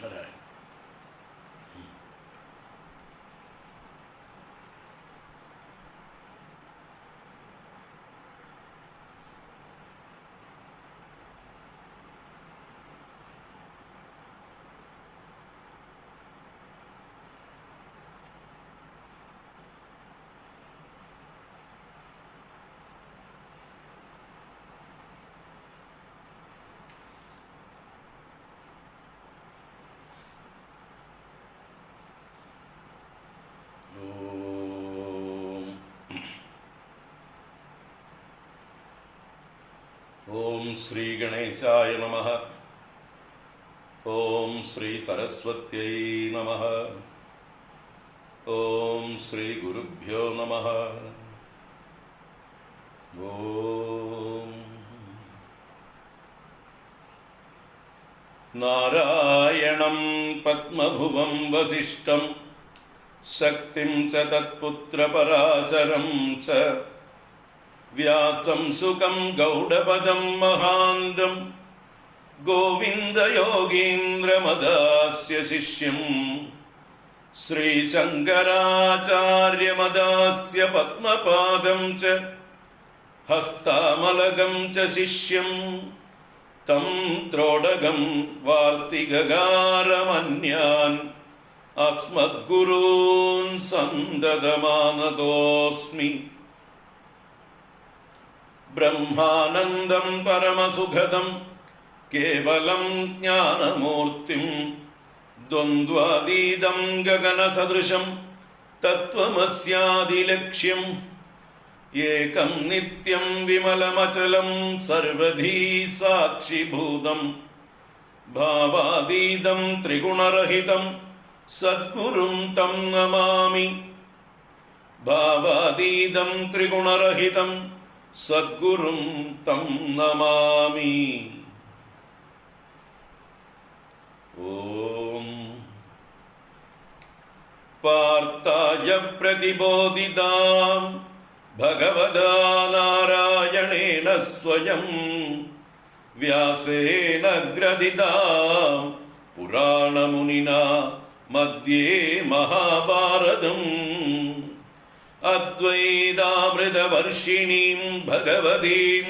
നാരായണ. ഓം ശ്രീ ഗണേശായ നമഃ. ഓം ശ്രീ സരസ്വത്यै നമഃ. ഓം ശ്രീ ഗുരുഭ്യോ നമഃ. ഓം നാരായണം പത്മഭുവം വസിഷ്ഠം ശക്തിം ച തത്പുത്രപരാശരം ച വ്യാസം സുഖം ഗൗഡപദം മഹാന്തം ഗോവിന്ദയോഗീന്ദ്രമദാസ്യ ശിഷ്യം ശ്രീശങ്കരാചാര്യമദാസ്യ പത്മപാദം ച ഹസ്താമലകം ച ശിഷ്യം തം ത്രോടകം വാർത്തികകാരമന്യാൻ അസ്മദ്ഗുരൂൻ സന്തതമാനതോസ്മി. ബ്രഹ്മാനന്ദം പരമസുഖദം കേവലം ജ്ഞാനമൂർത്തിം ദ്വന്ദ്വാതീതം ഗഗനസദൃശം തത്വമസ്യാദിലക്ഷ്യം ഏകം നിത്യം വിമലമചലം സർവധീ സാക്ഷിഭൂതം ഭാവാതീതം ത്രിഗുണരഹിതം സദ്ഗുരും തം നമാമി. ഭാവാതീതം ത്രിഗുണരഹിതം സദ്ഗുരും തം നമാമി. ഓം പാർത്ഥായ പ്രതിബോധിതാം ഭഗവതാ നാരായണേന സ്വയം വ്യാസേന ഗ്രഥിതാം പുരാണമുനിനാ മധ്യേ മഹാഭാരതം അദ്വൈതാമൃതവർഷിണീം ഭഗവതീം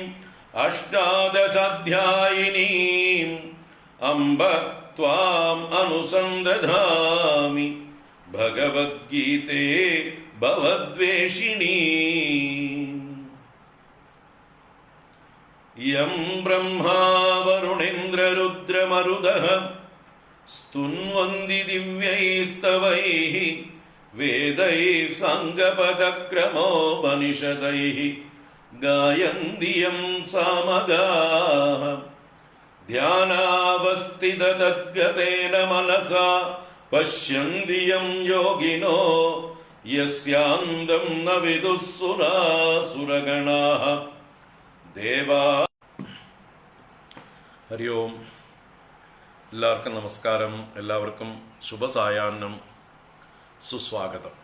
അഷ്ടാദശാധ്യായിനീം അംബ ത്വാം അനുസന്ദധാമി ഭഗവദ്ഗീതേ ഭവദ്വേഷിണീം. യം ബ്രഹ്മാ വരുണേന്ദ്രരുദ്രമരുതഃ സ്തുന്വന്തി ദിവ്യൈസ്തവൈഃ വേദൈഃ സാംഗപദക്രമോപനിഷദൈഃ ഗായന്തി യം സാമഗാഃ. ധ്യാനാവസ്ഥിതതദ്ഗതേന മനസാ പശ്യന്തി യം യോഗിനോ യസ്യാന്തം ന വിദുഃ സുരാസുരഗണാഃ ദേവാ. ഹരി ഓം. എല്ലാവർക്കും നമസ്കാരം. എല്ലാവർക്കും ശുഭസായാഹ്നം, സുസ്വാഗതം.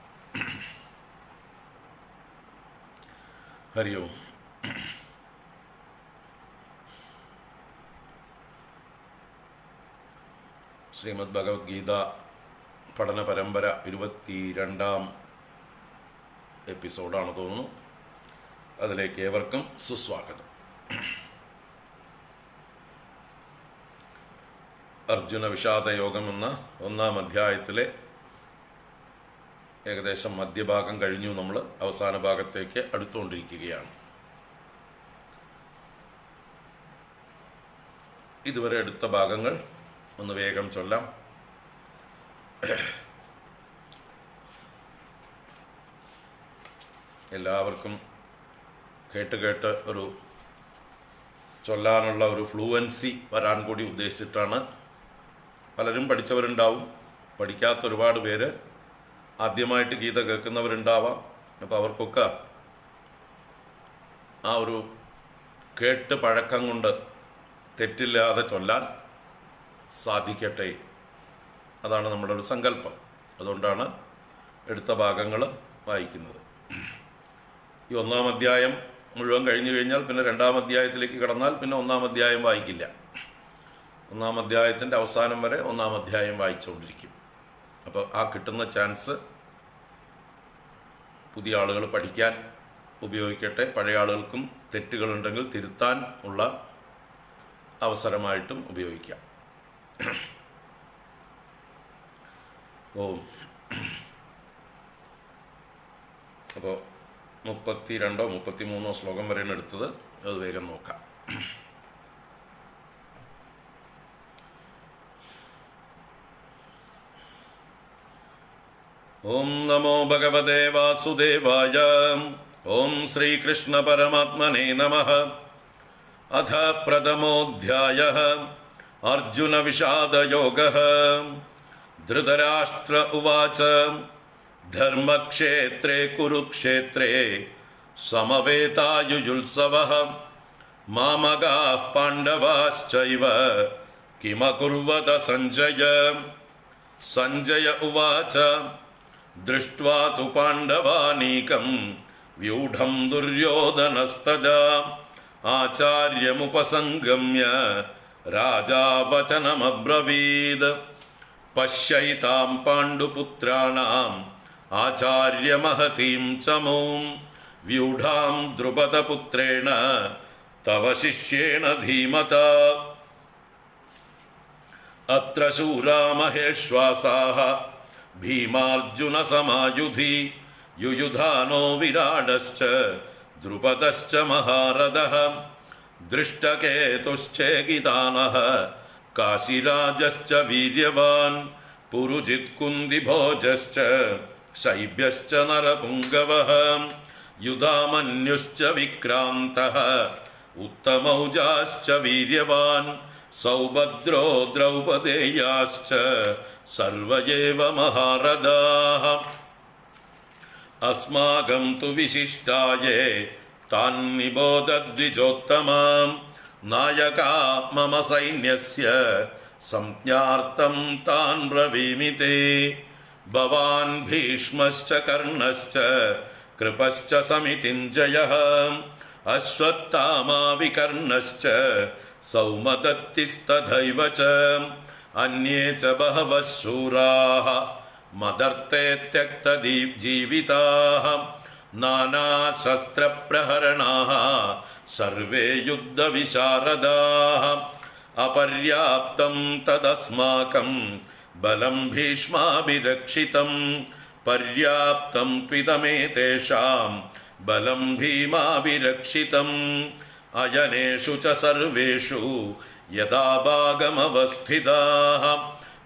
ഹരി ഓം. ശ്രീമദ് ഭഗവത്ഗീത പഠന പരമ്പര 22ാം എപ്പിസോഡാണ് തോന്നുന്നു. അതിലേക്ക് ഏവർക്കും സുസ്വാഗതം. അർജുന വിഷാദയോഗം എന്ന 1ാം അധ്യായത്തിലെ ഏകദേശം മധ്യഭാഗം കഴിഞ്ഞു. നമ്മൾ അവസാന ഭാഗത്തേക്ക് അടുത്തുകൊണ്ടിരിക്കുകയാണ്. ഇതുവരെ എടുത്ത ഭാഗങ്ങൾ ഒന്ന് വേഗം ചൊല്ലാം. എല്ലാവർക്കും കേട്ട് ഒരു ചൊല്ലാനുള്ള ഒരു ഫ്ലുവൻസി വരാൻ കൂടി ഉദ്ദേശിച്ചിട്ടാണ്. പലരും പഠിച്ചവരുണ്ടാവും, പഠിക്കാത്ത ഒരുപാട് പേര് ആദ്യമായിട്ട് ഗീത കേൾക്കുന്നവരുണ്ടാവാം. അപ്പോൾ അവർക്കൊക്കെ ആ ഒരു കേട്ട് പഴക്കം കൊണ്ട് തെറ്റില്ലാതെ ചൊല്ലാൻ സാധിക്കട്ടെ, അതാണ് നമ്മുടെ ഒരു സങ്കല്പം. അതുകൊണ്ടാണ് എടുത്ത ഭാഗങ്ങൾ വായിക്കുന്നത്. ഈ 1ാം അധ്യായം മുഴുവൻ കഴിഞ്ഞു കഴിഞ്ഞാൽ പിന്നെ 2ാം അധ്യായത്തിലേക്ക് കടന്നാൽ പിന്നെ 1ാം അധ്യായം വായിക്കില്ല. 1-ാം അധ്യായത്തിൻ്റെ അവസാനം വരെ 1-ാം അധ്യായം വായിച്ചുകൊണ്ടിരിക്കും. അപ്പോൾ ആ കിട്ടുന്ന ചാൻസ് പുതിയ ആളുകൾ പഠിക്കാൻ ഉപയോഗിക്കട്ടെ. പഴയ ആളുകൾക്കും തെറ്റുകളുണ്ടെങ്കിൽ തിരുത്താൻ ഉള്ള അവസരമായിട്ടും ഉപയോഗിക്കാം. അപ്പോൾ 32-ഓ 33-ഓ ശ്ലോകം വരെയാണ് എടുത്തത്. അത് വേഗം നോക്കാം. ഓം നമോ ഭഗവതേ വാസുദേവായ. ഓം ശ്രീകൃഷ്ണ പരമാത്മനേ നമഃ. അഥ പ്രഥമോऽധ്യായഃ അർജുന വിഷാദയോഗഃ. ധൃതരാഷ്ട്ര ഉവാച ധർമ്മക്ഷേത്രേ കുരുക്ഷേത്രേ സമവേതായുജുത്സവഃ. മാമകാഃ പാണ്ഡവാശ്ചൈവ കിമകുർവത സഞ്ജയ. സഞ്ജയ ഉവാച ദൃഷ്ട്വാ തു പാണ്ഡവാനീകം വ്യൂഢം ദുര്യോധനസ്തദാ ആചാര്യമുപസംഗമ്യ രാജാ വചനമബ്രവീദ്. പശ്യൈതാം പാണ്ഡുപുത്രാണാം ആചാര്യമഹതീം ചമൂം വ്യൂഢാം ദ്രുപദപുത്രേണ തവ ശിഷ്യേണ ധീമതാ. അത്ര ശൂരാ മഹേശ്വാസാഃ ഭീമാർജുന സമായുധി. യുയുധാനോ വിരാടശ്ച ദ്രുപദശ്ച മഹാരഥഃ. ദൃഷ്ടകേതുശ്ചേകിതാനഃ കാശിരാജശ്ച വീര്യവാൻ. പുരുജിത് കുന്തിഭോജശ്ച ശൈബ്യശ്ച നരപുംഗവഃ. യുധാമന്യുശ്ച വിക്രാന്തഃ ഉത്തമൗജാശ്ച വീര്യവാൻ. സൗഭദ്രോ ദ്രൗപദേയാശ്ച സർവ ഏവ മഹാരഥാഃ. അസ്മാകം തു വിശിഷ്ടായേ താൻ നിബോധദ്വിജോത്തമാം. നായകാ മമ സൈന്യസ്യ സംജ്ഞാർത്ഥം താൻ ബ്രവീമി തേ. ഭവാൻ ഭീഷ്മശ്ച കർണശ്ച കൃപശ്ച സമിതിഞ്ജയഃ. അശ്വത്ഥാമാ വികർണശ്ച സൗമദത്തിസ്തഥൈവ ച. അന്യേ ച ബഹവഃ ശൂരാः മദർത്തേ ത്യക്തജീവിതാः. നാനാശസ്ത്രപ്രഹരണാः സർവേ യുദ്ധവിശാരദാः. അപര്യാപ്തം തദസ്മാകം ബലം ഭീഷ്മാഭിരക്ഷിതം. പര്യാപ്തം ത്വിതമേതേഷാം ബലം ഭീമാഭിരക്ഷിതം. അയനേഷു ച സർവേഷു യഥാ ഭാഗമവസ്ഥിതാഃ.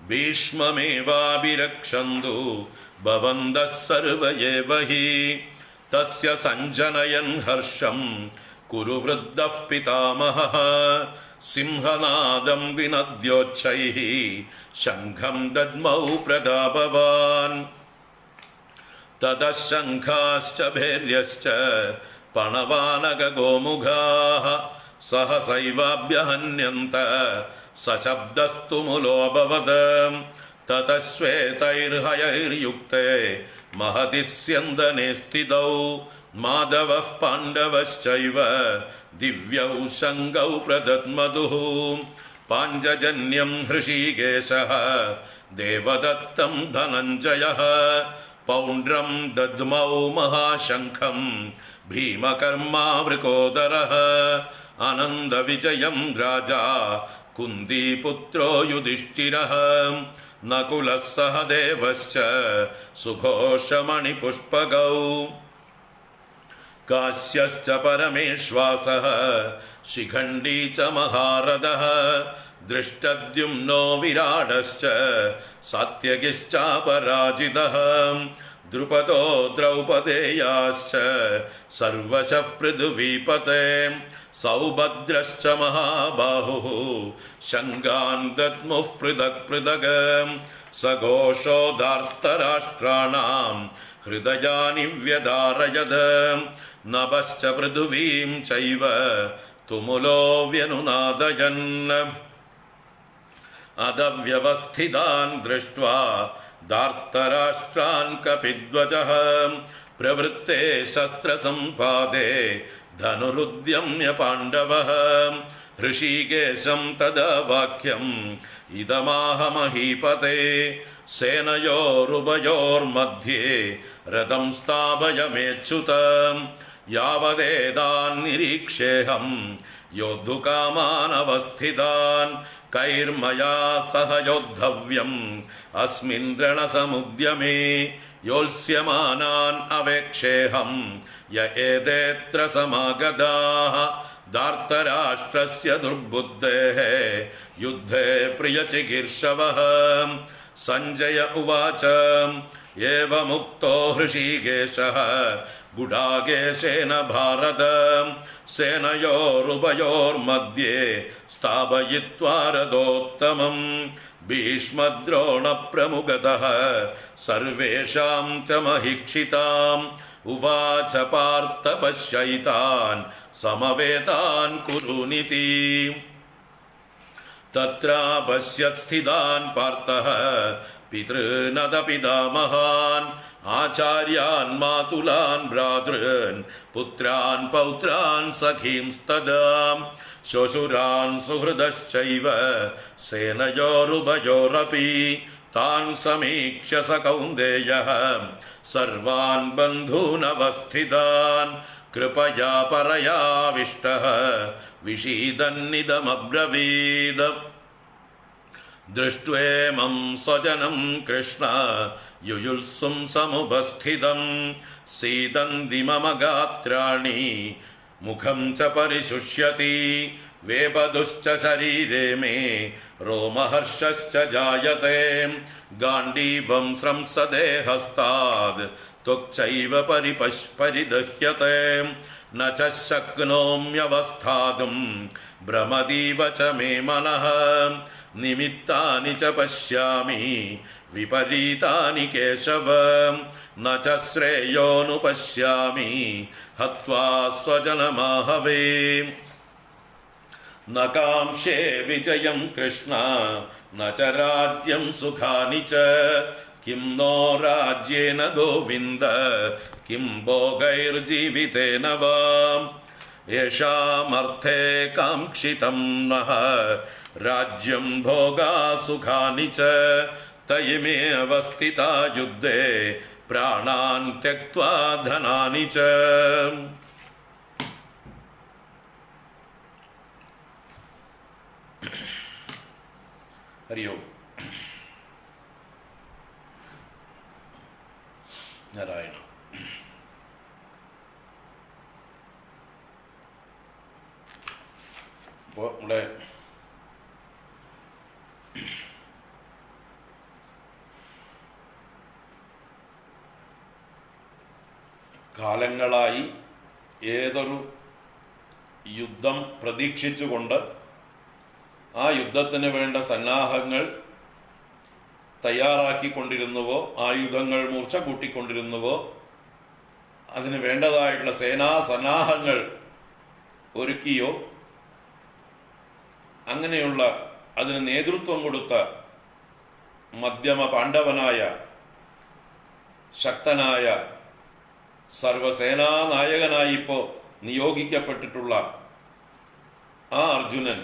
ഭീഷ്മമേവാഭിരക്ഷന്തു ഭവന്തഃ സർവ ഏവ ഹി. തസ്യ സഞ്ജനയൻ ഹർഷം കുരു വൃദ്ധഃ പിതാമഹഃ. സിംഹനാദം വിനദ്യോച്ഛൈഃ ശംഖം ദദ്മൗ പ്രതാപവാൻ. തതഃ ശംഖാശ്ച ഭേര്യശ്ച പണവാനകഗോമുഖാഃ സഹസൈവാഭ്യഹന്യന്ത. സശബ്ദസ്തു മുലോഭവത്. തതഃ ശ്വേതൈർഹയൈർയുക്തേ മഹതി സ്യന്ദനെ സ്ഥിതൗ. മാധവഃ പാണ്ഡവശ്ചൈവ ദിവ്യൗ ശങ്കൗ പ്രദദ്മധുഃ. പാഞ്ചജന്യം ഹൃഷീകേശഃ ദേവദത്തം ധനഞ്ജയഃ. പൗണ്ഡ്രം ദദ്മൗ മഹാശംഖം ഭീമകർമാ വൃകോദരഃ. അനന്തവിജയം രാജാ കുന്തിപുത്രോ യുധിഷ്ഠിരഃ. നകുലഃ സഹദേവശ്ച സുഘോഷമണിപുഷ്പകൗ. കാശ്യശ്ച പരമേശ്വാസഃ ശിഖണ്ഡീ ച മഹാരഥഃ. ദൃഷ്ടദ്യുമ്നോ വിരാടശ്ച സാത്യകിശ്ചാപരാജിതഃ. ദ്രുപദോ ദ്രൗപദേയാശ്ച സർവശഃ പൃഥുവീപതേ. സൗഭദ്രശ്ച മഹാബാഹുഃ ശങ്കാൻ ദദ്മുഃ പൃഥക് പൃഥക്. സഘോഷോധാർത്തരാഷ്ട്രാണാം ഹൃദയാനി വ്യധാരയത്. നഭശ്ച പൃഥുവീം ചൈവ തുമുലോ വ്യനുനാദയൻ. അദവ്യവസ്ഥിതാൻ ദൃഷ്ട്വാ ധാർത്തരാഷ്ട്രാൻ കപിധ്വജഃ. പ്രവൃത്തെ ശസ്ത്രസമ്പാദേ ധനുരുദ്യമ്യ പാണ്ഡവഃ. ഋഷികേശം തദാ വാക്യം ഇദമാഹ മഹീപതേ സേനയോരുഭയോർമധ്യേ രഥം സ്ഥാപയമേച്യുതം യാവദേതാൻ നിരീക്ഷേഹം യോദ്ധുകാമാനവസ്ഥിതാൻ കൈർമയാ സഹ യോദ്ധവ്യം അസ്മിൻ രണസമുദ്യമേ യോത്സ്യമാനാൻ അവേക്ഷേഹം യ ഏതേത്ര സമാഗതാഃ ധാർത്തരാഷ്ട്രസ്യ ദുർബുദ്ധേഃ യുദ്ധേ പ്രിയചികീർഷവഃ. സഞ്ജയ ഉവാച ഏവമുക്തോ ഹൃഷീകേശഃ ഗുഡാകേശേന ഭാരത സേനയോരുഭയോർമധ്യേ സ്ഥാപയിത്വാ രഥോത്തമം ഭീഷ്മദ്രോണപ്രമുഖതഃ സർവേഷാം ച മഹീക്ഷിതാം ഉവാച പാർത്ഥ പശ്യൈതാൻ സമവേതാൻ കുരുനിതി. തത്രാപശ്യത് സ്ഥിതാൻ പാർത്ഥഃ പിതॄനദ പിതാമഹാൻ ആചാര്യാൻ മാതുലാൻ ഭ്രാതॄൻ പുത്രാൻ പൗത്രാൻ സഖീംസ്തദാ ശ്വശുരാൻ സുഹൃദശ്ചൈവ സേനയോരുഭയോരപി താൻ സമീക്ഷ്യ സ കൗന്ദേയഃ സർവാൻ ബന്ധൂനവസ്ഥിതാൻ കൃപയാ പരയാവിഷ്ടഃ വിഷീദന്നിദമബ്രവീദ്. ദൃഷ്ട്വേമം സ്വജനം കൃഷ്ണ യുയുത്സും സമുപസ്ഥിതം സീദന്തി മമ ഗാത്രാണി മുഖം ച പരിശുഷ്യതി വേപദുശ്ച ശരീരേ മേ രോമഹർഷശ്ച ജായത്തെ ഗാണ്ഡീവം സ്രംസദേ ഹസ്താദ് ത്വക്ചൈവ പരിദഹ്യത്തെ ന ച ശക്നോമ്യവസ്ഥാതും ഭ്രമതീവ ച മേ മനഃ നിമിത്താനി ച പശ്യാമി വിപരീതാനി കേശവ ന ച ശ്രേയോനുപശ്യാമി ഹത്വാ സ്വജനമാഹവേ. ന കാംക്ഷേ വിജയം കൃഷ്ണ ന ച രാജ്യം സുഖാനി ച കിം നോ രാജ്യേന ഗോവിന്ദ കിം ഭോഗൈർജീവിതേന വാ യേഷാമർത്ഥേ കാംക്ഷിതം നഃ രാജ്യം ഭോഗാ സുഖാനി ച തയിമേവ സ്ഥിതാ യുദ്ധേ പ്രാണാൻ ത്യക്ത്വാ ധനാനി ച. ഹരി ഓം. നാരായണ. ഇപ്പോൾ ഇവിടെ കാലങ്ങളായി ഏതൊരു യുദ്ധം പ്രതീക്ഷിച്ചുകൊണ്ട് ആ യുദ്ധത്തിന് വേണ്ട സന്നാഹങ്ങൾ തയ്യാറാക്കിക്കൊണ്ടിരുന്നുവോ, ആയുധങ്ങൾ മൂർച്ച കൂട്ടിക്കൊണ്ടിരുന്നുവോ, അതിന് വേണ്ടതായിട്ടുള്ള സേനാ സന്നാഹങ്ങൾ ഒരുക്കിയോ, അങ്ങനെയുള്ള അതിന് നേതൃത്വം കൊടുത്ത മധ്യമ പാണ്ഡവനായ ശക്തനായ സർവസേനാ നായകനായി ഇപ്പോൾ നിയോഗിക്കപ്പെട്ടിട്ടുള്ള ആ അർജുനൻ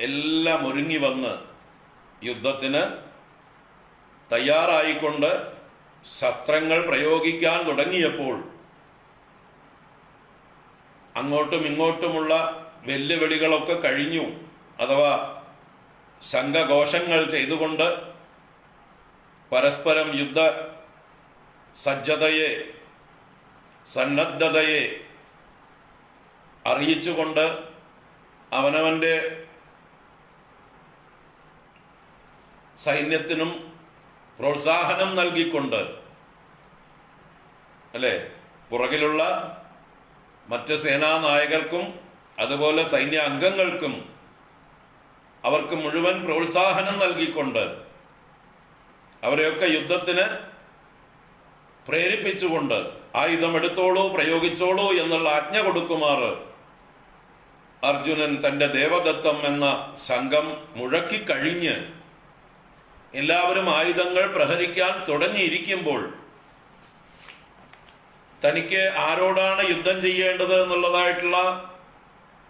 എല്ലാം ഒരുങ്ങി വന്ന് യുദ്ധത്തിന് തയ്യാറായിക്കൊണ്ട് ശസ്ത്രങ്ങൾ പ്രയോഗിക്കാൻ തുടങ്ങിയപ്പോൾ അങ്ങോട്ടും ഇങ്ങോട്ടുമുള്ള വെല്ലുവിളികളൊക്കെ കഴിഞ്ഞു. അഥവാ ശംഖഘോഷങ്ങൾ ചെയ്തുകൊണ്ട് പരസ്പരം യുദ്ധ സജ്ജതയെ, സന്നദ്ധതയെ അറിയിച്ചുകൊണ്ട് അവനവന്റെ സൈന്യത്തിനും പ്രോത്സാഹനം നൽകിക്കൊണ്ട്, അല്ലെ, പുറകിലുള്ള മറ്റ് സേനാ നായകർക്കും അതുപോലെ സൈന്യ അംഗങ്ങൾക്കും അവർക്ക് മുഴുവൻ പ്രോത്സാഹനം നൽകിക്കൊണ്ട് അവരെയൊക്കെ യുദ്ധത്തിന് പ്രേരിപ്പിച്ചുകൊണ്ട് ആയുധമെടുത്തോളൂ, പ്രയോഗിച്ചോളൂ എന്നുള്ള ആജ്ഞ കൊടുക്കുമാറ് അർജുനൻ തന്റെ ദേവദത്തം എന്ന ശംഖം മുഴക്കിക്കഴിഞ്ഞ് എല്ലാവരും ആയുധങ്ങൾ പ്രഹരിക്കാൻ തുടങ്ങിയിരിക്കുമ്പോൾ തനിക്ക് ആരോടാണ് യുദ്ധം ചെയ്യേണ്ടത് എന്നുള്ളതായിട്ടുള്ള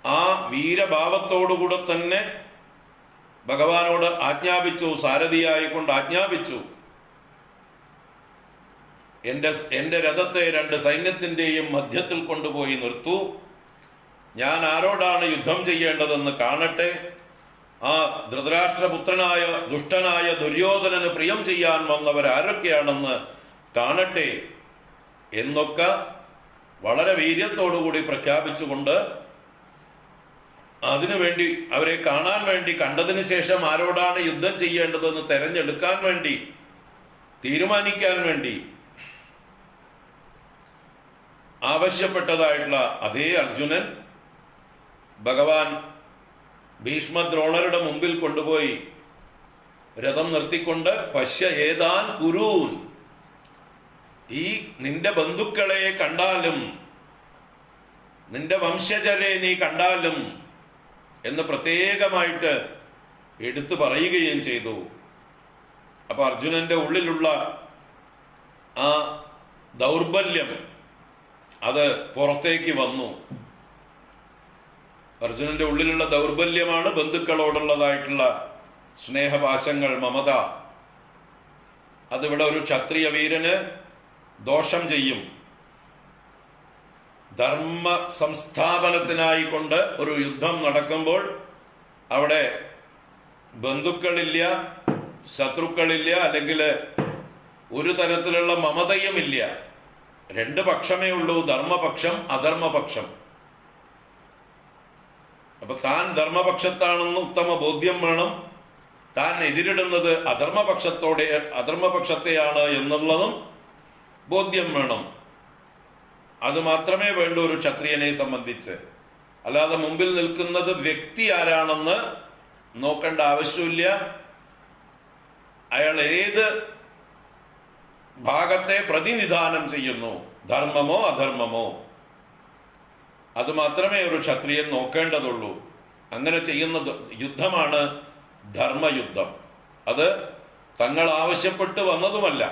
ആ വീരഭാവത്തോടുകൂടെ തന്നെ ഭഗവാനോട് ആജ്ഞാപിച്ചു, സാരഥിയായിക്കൊണ്ട് ആജ്ഞാപിച്ചു, എന്റെ രഥത്തെ 2 സൈന്യത്തിന്റെയും മധ്യത്തിൽ കൊണ്ടുപോയി നിർത്തൂ. ഞാൻ ആരോടാണ് യുദ്ധം ചെയ്യേണ്ടതെന്ന് കാണട്ടെ. ആ ധൃതരാഷ്ട്രപുത്രനായ ദുഷ്ടനായ ദുര്യോധനന് പ്രിയം ചെയ്യാൻ വന്നവരാരൊക്കെയാണെന്ന് കാണട്ടെ എന്നൊക്കെ വളരെ വീര്യത്തോടുകൂടി പ്രഖ്യാപിച്ചുകൊണ്ട് അതിനുവേണ്ടി അവരെ കാണാൻ വേണ്ടി, കണ്ടതിന് ശേഷം ആരോടാണ് യുദ്ധം ചെയ്യേണ്ടതെന്ന് തെരഞ്ഞെടുക്കാൻ വേണ്ടി, തീരുമാനിക്കാൻ വേണ്ടി ആവശ്യപ്പെട്ടതായിട്ടുള്ള അതേ അർജുനൻ ഭഗവാൻ ഭീഷ്മദ്രോണരുടെ മുമ്പിൽ കൊണ്ടുപോയി രഥം നിർത്തിക്കൊണ്ട് പശ്യ ഏതാൻ കുരൂൻ, ഈ നിന്റെ ബന്ധുക്കളെ കണ്ടാലും നിന്റെ വംശജരെ നീ കണ്ടാലും എന്ന് പ്രത്യേകമായിട്ട് എടുത്തു പറയുകയും ചെയ്തു. അപ്പൊ അർജുനന്റെ ഉള്ളിലുള്ള ആ ദൗർബല്യം അത് പുറത്തേക്ക് വന്നു. അർജുനന്റെ ഉള്ളിലുള്ള ദൗർബല്യമാണ് ബന്ധുക്കളോടുള്ളതായിട്ടുള്ള സ്നേഹപാശങ്ങൾ, മമത. അതിവിടെ ഒരു ക്ഷത്രിയ വീരന് ദോഷം ചെയ്യും. ധർമ്മ സംസ്ഥാപനത്തിനായിക്കൊണ്ട് ഒരു യുദ്ധം നടക്കുമ്പോൾ അവിടെ ബന്ധുക്കളില്ല, ശത്രുക്കളില്ല, അല്ലെങ്കിൽ ഒരു തരത്തിലുള്ള മമതയുമില്ല. 2 പക്ഷമേ ഉള്ളൂ, ധർമ്മപക്ഷം, അധർമ്മപക്ഷം. അപ്പൊ താൻ ധർമ്മപക്ഷത്താണെന്ന് ഉത്തമ ബോധ്യം വേണം. താൻ എതിരിടുന്നത് അധർമ്മപക്ഷത്തെയാണ് എന്നുള്ളതും ബോധ്യം വേണം. അത് മാത്രമേ വേണ്ടൂ ഒരു ക്ഷത്രിയനെ സംബന്ധിച്ച്. അല്ലാതെ മുമ്പിൽ നിൽക്കുന്നത് വ്യക്തി ആരാണെന്ന് നോക്കേണ്ട ആവശ്യമില്ല. അയാൾ ഏത് ഭാഗത്തെ പ്രതിനിധാനം ചെയ്യുന്നു, ധർമ്മമോ അധർമ്മമോ, അത് മാത്രമേ ഒരു ക്ഷത്രിയൻ നോക്കേണ്ടതുള്ളൂ. അങ്ങനെ ചെയ്യുന്ന യുദ്ധമാണ് ധർമ്മയുദ്ധം. അത് തങ്ങൾ ആവശ്യപ്പെട്ട് വന്നതുമല്ല,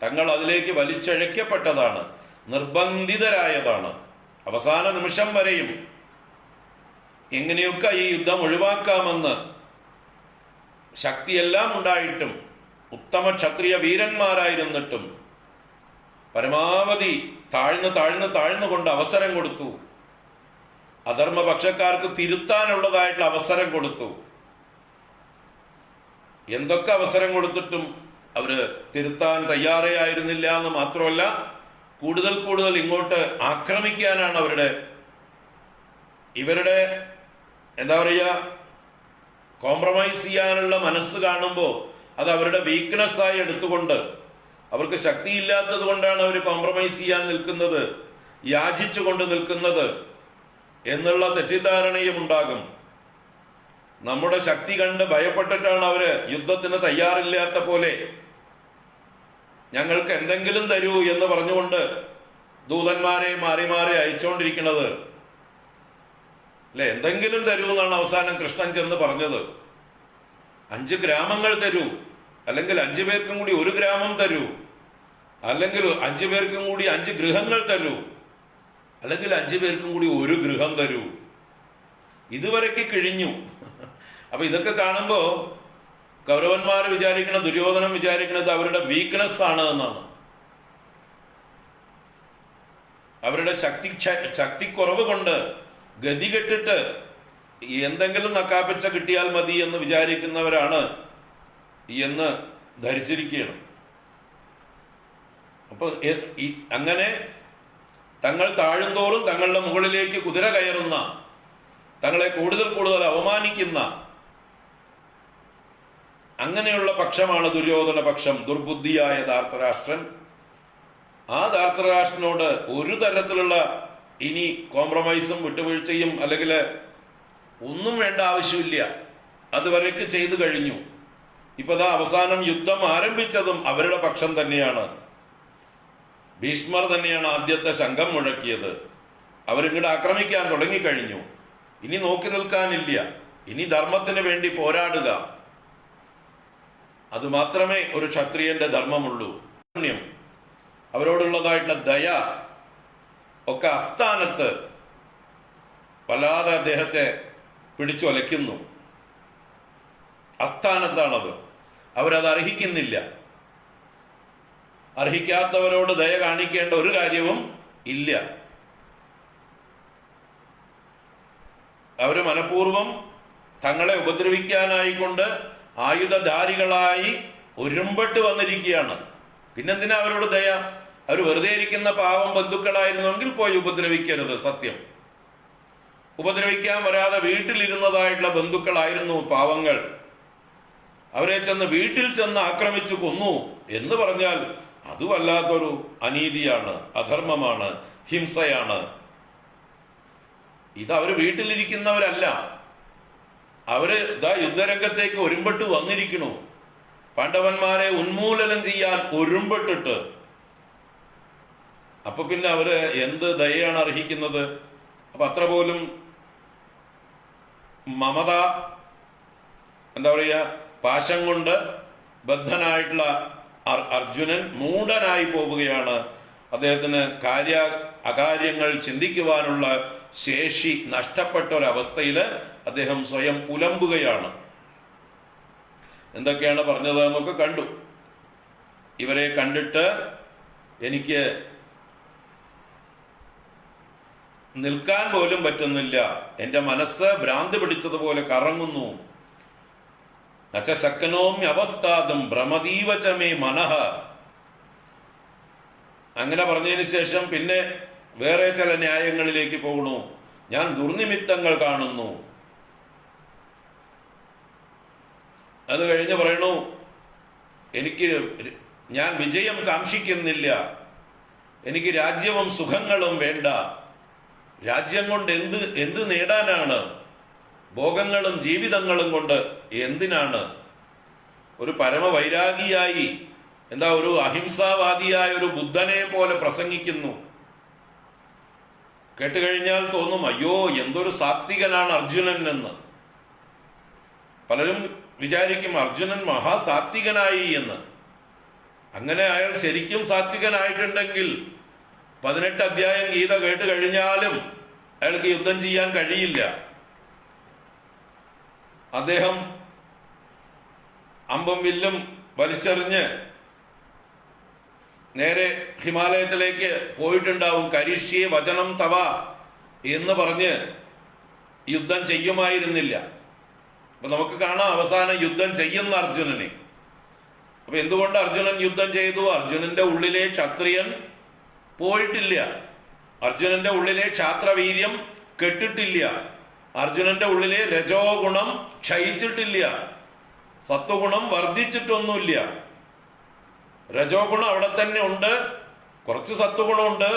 തങ്ങൾ അതിലേക്ക് വലിച്ചഴക്കപ്പെട്ടതാണ്, നിർബന്ധിതരായതാണ്. അവസാന നിമിഷം വരെയും എങ്ങനെയൊക്കെ ഈ യുദ്ധം ഒഴിവാക്കാമെന്ന് ശക്തിയെല്ലാം ഉണ്ടായിട്ടും, ഉത്തമ ക്ഷത്രിയ വീരന്മാരായിരുന്നിട്ടും പരമാവധി താഴ്ന്നുകൊണ്ട് അവസരം കൊടുത്തു. അധർമ്മപക്ഷക്കാർക്ക് തിരുത്താനുള്ളതായിട്ടുള്ള അവസരം കൊടുത്തു. എന്തൊക്കെ അവസരം കൊടുത്തിട്ടും അവര് തിരുത്താൻ തയ്യാറേ ആയിരുന്നില്ല എന്ന് മാത്രമല്ല, കൂടുതൽ ഇങ്ങോട്ട് ആക്രമിക്കാനാണ് ഇവരുടെ എന്താ പറയുക, കോംപ്രമൈസ് ചെയ്യാനുള്ള മനസ്സ് കാണുമ്പോൾ അത് അവരുടെ വീക്ക്നെസ്സായി എടുത്തുകൊണ്ട്, അവർക്ക് ശക്തിയില്ലാത്തത് കൊണ്ടാണ് അവർ കോംപ്രമൈസ് ചെയ്യാൻ നിൽക്കുന്നത്, യാചിച്ചുകൊണ്ട് നിൽക്കുന്നത് എന്നുള്ള തെറ്റിദ്ധാരണയും ഉണ്ടാകും. നമ്മുടെ ശക്തി കണ്ട് ഭയപ്പെട്ടിട്ടാണ് അവര് യുദ്ധത്തിന് തയ്യാറില്ലാത്ത പോലെ ഞങ്ങൾക്ക് എന്തെങ്കിലും തരൂ എന്ന് പറഞ്ഞുകൊണ്ട് ദൂതന്മാരെ മാറി മാറി അയച്ചുകൊണ്ടിരിക്കുന്നത് അല്ലെ. എന്തെങ്കിലും തരൂ എന്നാണ് അവസാനം കൃഷ്ണൻ ചെന്ന് പറഞ്ഞത്. 5 ഗ്രാമങ്ങൾ തരൂ, അല്ലെങ്കിൽ 5 പേർക്കും കൂടി 1 ഗ്രാമം തരൂ, അല്ലെങ്കിൽ 5 പേർക്കും കൂടി 5 ഗൃഹങ്ങൾ തരൂ, അല്ലെങ്കിൽ 5 പേർക്കും കൂടി 1 ഗൃഹം തരൂ. ഇതുവരെയ്ക്ക് കഴിഞ്ഞു. അപ്പൊ ഇതൊക്കെ കാണുമ്പോ കൗരവന്മാർ വിചാരിക്കണം, ദുര്യോധനം വിചാരിക്കുന്നത് അവരുടെ വീക്ക്നെസ് ആണ് എന്നാണ്. അവരുടെ ശക്തിക്കുറവ് കൊണ്ട് ഗതി കെട്ടിട്ട് എന്തെങ്കിലും നക്കാപ്പിച്ച കിട്ടിയാൽ മതി എന്ന് വിചാരിക്കുന്നവരാണ് എന്ന് ധരിച്ചിരിക്കുകയാണ്. അപ്പൊ അങ്ങനെ തങ്ങൾ താഴുന്തോറും തങ്ങളുടെ മുകളിലേക്ക് കുതിര കയറുന്ന, തങ്ങളെ കൂടുതൽ അവമാനിക്കുന്ന അങ്ങനെയുള്ള പക്ഷമാണ് ദുര്യോധന പക്ഷം, ദുർബുദ്ധിയായ ധാർത്തരാഷ്ട്രൻ. ആ ധാർത്തരാഷ്ട്രനോട് ഒരു തരത്തിലുള്ള ഇനി കോംപ്രമൈസും വിട്ടുവീഴ്ചയും അല്ലെങ്കിൽ ഒന്നും വേണ്ട ആവശ്യമില്ല. അതുവരെയൊക്കെ ചെയ്തു കഴിഞ്ഞു. ഇപ്പതാ അവസാനം യുദ്ധം ആരംഭിച്ചതും അവരുടെ പക്ഷം തന്നെയാണ്. ഭീഷ്മർ തന്നെയാണ് ആദ്യത്തെ ശംഖം മുഴക്കിയത്. അവരിങ്ങോട്ട് ആക്രമിക്കാൻ തുടങ്ങിക്കഴിഞ്ഞു. ഇനി നോക്കി നിൽക്കാനില്ല, ഇനി ധർമ്മത്തിന് വേണ്ടി പോരാടുക. അത് മാത്രമേ ഒരു ക്ഷത്രിയന്റെ ധർമ്മമുള്ളൂ. അവരോടുള്ളതായിട്ടുള്ള ദയ ഒക്കെ അസ്ഥാനത്ത് വല്ലാതെ അദ്ദേഹത്തെ പിടിച്ചൊലയ്ക്കുന്നു. അസ്ഥാനത്താണത്. അവരത് അർഹിക്കുന്നില്ല. അർഹിക്കാത്തവരോട് ദയ കാണിക്കേണ്ട ഒരു കാര്യവും ഇല്ല. അവര് മനഃപൂർവം തങ്ങളെ ഉപദ്രവിക്കാനായിക്കൊണ്ട് ആയുധധാരികളായി ഒരുമ്പെട്ട് വന്നിരിക്കുകയാണ്. പിന്നെന്തിനാ അവരോട് ദയ? അവർ വെറുതെ ഇരിക്കുന്ന പാവം ബന്ധുക്കളായിരുന്നുവെങ്കിൽ പോയി ഉപദ്രവിക്കരുത്. സത്യം, ഉപദ്രവിക്കാൻ വരാതെ വീട്ടിലിരുന്നതായിട്ടുള്ള ബന്ധുക്കളായിരുന്നു പാവങ്ങൾ. അവരെ വീട്ടിൽ ചെന്ന് ആക്രമിച്ചു കൊന്നു എന്ന് പറഞ്ഞാൽ അത് വല്ലാത്തൊരു അനീതിയാണ്, അധർമ്മമാണ്, ഹിംസയാണ്. ഇത് അവര് വീട്ടിലിരിക്കുന്നവരല്ല, അവര് ഇതാ യുദ്ധരംഗത്തേക്ക് ഒരുമ്പെട്ട് വന്നിരിക്കണു. പാണ്ഡവന്മാരെ ഉന്മൂലനം ചെയ്യാൻ ഒരുമ്പെട്ടിട്ട്. അപ്പൊ പിന്നെ അവര് എന്ത് ദയയാണ് അർഹിക്കുന്നത്? അപ്പൊ അത്ര പോലും മമത, എന്താ പറയുക, പാശം കൊണ്ട് ബദ്ധനായിട്ടുള്ള അർജുനൻ മൂഢനായി പോവുകയാണ്. അദ്ദേഹത്തിന് അകാര്യങ്ങൾ ചിന്തിക്കുവാനുള്ള ശേഷി നഷ്ടപ്പെട്ട ഒരവസ്ഥയിൽ അദ്ദേഹം സ്വയം പുലമ്പുകയാണ്. എന്തൊക്കെയാണ് പറഞ്ഞത് നമുക്ക് കണ്ടു. ഇവരെ കണ്ടിട്ട് എനിക്ക് നിൽക്കാൻ പോലും പറ്റുന്നില്ല, എന്റെ മനസ്സ് ഭ്രാന്ത് പിടിച്ചതുപോലെ കറങ്ങുന്നു. നചശക്നോമ്യവസ്ഥാതും ഭ്രമതീവചമേ മനഃ. അങ്ങനെ പറഞ്ഞതിന് ശേഷം പിന്നെ വേറെ ചില ന്യായങ്ങളിലേക്ക് പോകണു. ഞാൻ ദുർനിമിത്തങ്ങൾ കാണുന്നു. അത് കഴിഞ്ഞ് പറയണു, ഞാൻ വിജയം കാക്ഷിക്കുന്നില്ല, എനിക്ക് രാജ്യവും സുഖങ്ങളും വേണ്ട. രാജ്യം കൊണ്ട് എന്ത് നേടാനാണ്? ഭോഗങ്ങളും ജീവിതങ്ങളും കൊണ്ട് എന്തിനാണ്? ഒരു പരമവൈരാഗിയായി, ഒരു അഹിംസാവാദിയായ ഒരു ബുദ്ധനെ പോലെ പ്രസംഗിക്കുന്നു. കേട്ടുകഴിഞ്ഞാൽ തോന്നും, അയ്യോ എന്തൊരു സാത്വികനാണ് അർജുനൻ എന്ന്. പലരും വിചാരിക്കും അർജുനൻ മഹാസാത്വികനായി എന്ന്. അങ്ങനെ അയാൾ ശരിക്കും സാത്വികനായിട്ടുണ്ടെങ്കിൽ 18 അധ്യായം ഗീത കേട്ട് കഴിഞ്ഞാലും അയാൾക്ക് യുദ്ധം ചെയ്യാൻ കഴിയില്ല. അദ്ദേഹം അമ്പും വില്ലും വലിച്ചെറിഞ്ഞ് നേരെ ഹിമാലയത്തിലേക്ക് പോയിട്ടുണ്ടാവും. കരിഷ്യേ വചനം തവ എന്ന് പറഞ്ഞ് യുദ്ധം ചെയ്യുമായിരുന്നില്ല. അപ്പൊ നമുക്ക് കാണാം അവസാനം യുദ്ധം ചെയ്യുന്ന അർജുനനെ. അപ്പൊ എന്തുകൊണ്ട് അർജുനൻ യുദ്ധം ചെയ്തു? അർജുനന്റെ ഉള്ളിലെ ക്ഷത്രിയൻ പോയിട്ടില്ല, അർജുനന്റെ ഉള്ളിലെ ക്ഷാത്രവീര്യം കെട്ടിട്ടില്ല, അർജുനന്റെ ഉള്ളിലെ രജോ ഗുണം ക്ഷയിച്ചിട്ടില്ല, സത്വഗുണം വർദ്ധിച്ചിട്ടൊന്നുമില്ല. രജോ ഗുണം അവിടെ തന്നെ ഉണ്ട്, കുറച്ച് സത്വഗുണമുണ്ട്.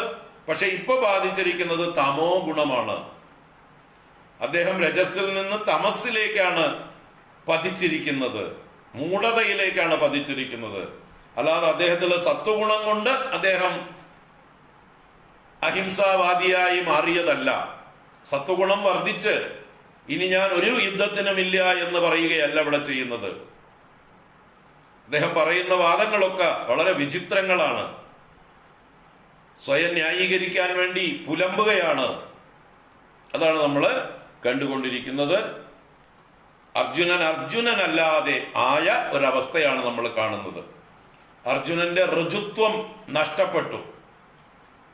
പക്ഷെ ഇപ്പൊ ബാധിച്ചിരിക്കുന്നത് തമോ ഗുണമാണ്. അദ്ദേഹം രജസ്സിൽ നിന്ന് തമസ്സിലേക്കാണ് പതിച്ചിരിക്കുന്നത്, മൂഢതയിലേക്കാണ് പതിച്ചിരിക്കുന്നത്. അല്ലാതെ അദ്ദേഹത്തിലെ സത്വഗുണം കൊണ്ട് അദ്ദേഹം അഹിംസാവാദിയായി മാറിയതല്ല. സത്വഗുണം വർദ്ധിച്ച് ഇനി ഞാൻ ഒരു യുദ്ധത്തിനുമില്ല എന്ന് പറയുകയല്ല ഇവിടെ ചെയ്യുന്നത്. അദ്ദേഹം പറയുന്ന വാദങ്ങളൊക്കെ വളരെ വിചിത്രങ്ങളാണ്. സ്വയം ന്യായീകരിക്കാൻ വേണ്ടി പുലമ്പുകയാണ്. അതാണ് നമ്മൾ കണ്ടുകൊണ്ടിരിക്കുന്നത്. അർജുനനല്ലാതെ ആയ ഒരവസ്ഥയാണ് നമ്മൾ കാണുന്നത്. അർജുനന്റെ ഋജുത്വം നഷ്ടപ്പെട്ടു.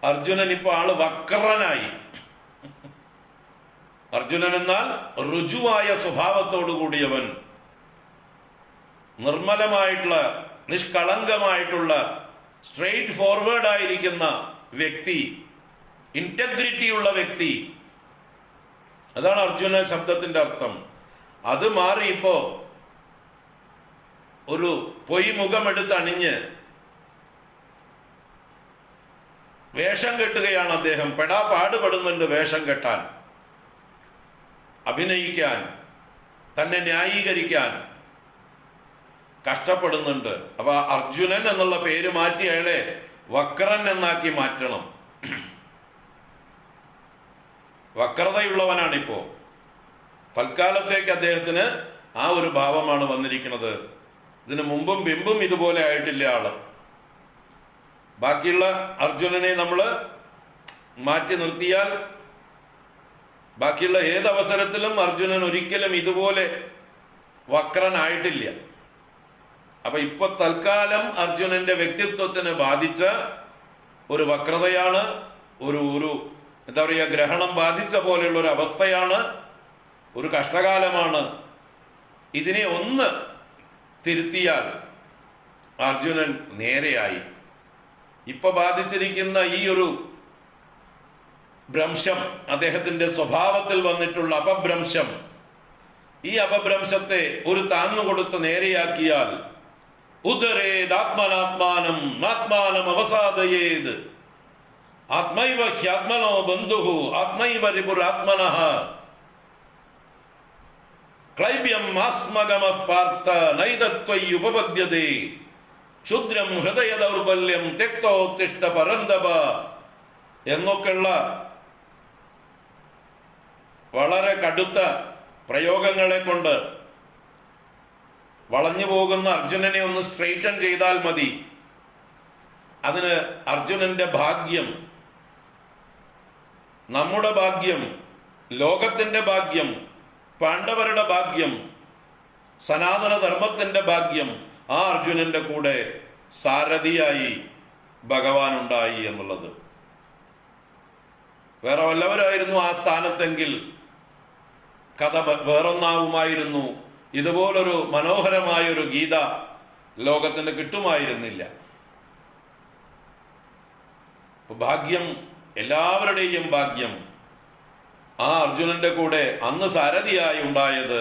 അർജുനൻ ഇപ്പൊ ആള് വക്രനായി. അർജുനൻ എന്നാൽ ഋജുവായ സ്വഭാവത്തോടു കൂടിയവൻ, നിർമ്മലമായിട്ടുള്ള നിഷ്കളങ്കമായിട്ടുള്ള സ്ട്രെയിറ്റ് ഫോർവേഡ് ആയിരിക്കുന്ന വ്യക്തി, ഇന്റഗ്രിറ്റിയുള്ള വ്യക്തി. അതാണ് അർജുന ശബ്ദത്തിന്റെ അർത്ഥം. അത് മാറി ഇപ്പോ ഒരു പൊയ്മുഖമെടുത്ത് അണിഞ്ഞ് വേഷം കെട്ടുകയാണ് അദ്ദേഹം. പാടുപെടുന്നുണ്ട് വേഷം കെട്ടാൻ, അഭിനയിക്കാൻ, തന്നെ ന്യായീകരിക്കാൻ കഷ്ടപ്പെടുന്നുണ്ട്. അപ്പൊ അർജുനൻ എന്നുള്ള പേര് മാറ്റി അയാളെ വക്രൻ എന്നാക്കി മാറ്റണം. വക്രതയുള്ളവനാണിപ്പോ. തൽക്കാലത്തേക്ക് അദ്ദേഹത്തിന് ആ ഒരു ഭാവമാണ് വന്നിരിക്കുന്നത്. ഇതിനു മുമ്പും ബിംബും ഇതുപോലെ ആയിട്ടില്ല ആള്. ബാക്കിയുള്ള അർജുനനെ നമ്മൾ മാറ്റി നിർത്തിയാൽ ബാക്കിയുള്ള ഏതവസരത്തിലും അർജുനൻ ഒരിക്കലും ഇതുപോലെ വക്രനായിട്ടില്ല. അപ്പൊ ഇപ്പൊ തൽക്കാലം അർജുനന്റെ വ്യക്തിത്വത്തിന് ബാധിച്ച ഒരു വക്രതയാണ്, ഒരു എന്താ പറയുക, ഗ്രഹണം ബാധിച്ച പോലെയുള്ള ഒരു അവസ്ഥയാണ്, ഒരു കഷ്ടകാലമാണ്. ഇതിനെ ഒന്ന് തിരുത്തിയാൽ അർജുനൻ നേരെയായി. ഇപ്പൊ ബാധിച്ചിരിക്കുന്ന ഈ ഒരു ഭ്രംശം, അദ്ദേഹത്തിന്റെ സ്വഭാവത്തിൽ വന്നിട്ടുള്ള അപഭ്രംശം, ഈ അപഭ്രംശത്തെ ഒരു താങ്ങുകൊടുത്ത് നേരെയാക്കിയാൽ ഉദരേദാത്മനാത്മാനം ആത്മാനം അവസാദയേത് ആത്മൈവ ഹ്യാത്മനോ ബന്ധുഃ ആത്മൈവ രിപുരാത്മനഃ ക്ലൈബ്യം ആസ്മഗമഃ പാർത്ഥ നൈതത്വയുപപദ്യതേ ക്ഷുദ്രം ഹൃദയ ദൗർബല്യം തെക്തോത്തിഷ്ഠ പരന്തപ എന്നൊക്കെയുള്ള വളരെ കടുത്ത പ്രയോഗങ്ങളെ കൊണ്ട് വളഞ്ഞു പോകുന്ന അർജുനനെ ഒന്ന് സ്ട്രെയിറ്റൻ ചെയ്താൽ മതി. അതിന് അർജുനന്റെ ഭാഗ്യം, നമ്മുടെ ഭാഗ്യം, ലോകത്തിന്റെ ഭാഗ്യം, പാണ്ഡവരുടെ ഭാഗ്യം, സനാതന ധർമ്മത്തിന്റെ ഭാഗ്യം, ആ അർജുനന്റെ കൂടെ സാരഥിയായി ഭഗവാൻ ഉണ്ടായി എന്നുള്ളത്. വേറെ വല്ലവരായിരുന്നു ആ സ്ഥാനത്തെങ്കിൽ കഥ വേറൊന്നാവുമായിരുന്നു. ഇതുപോലൊരു മനോഹരമായൊരു ഗീത ലോകത്തിന് കിട്ടുമായിരുന്നില്ല. ഭാഗ്യം, എല്ലാവരുടെയും ഭാഗ്യം, ആ അർജുനന്റെ കൂടെ അന്ന് സാരഥിയായി ഉണ്ടായത്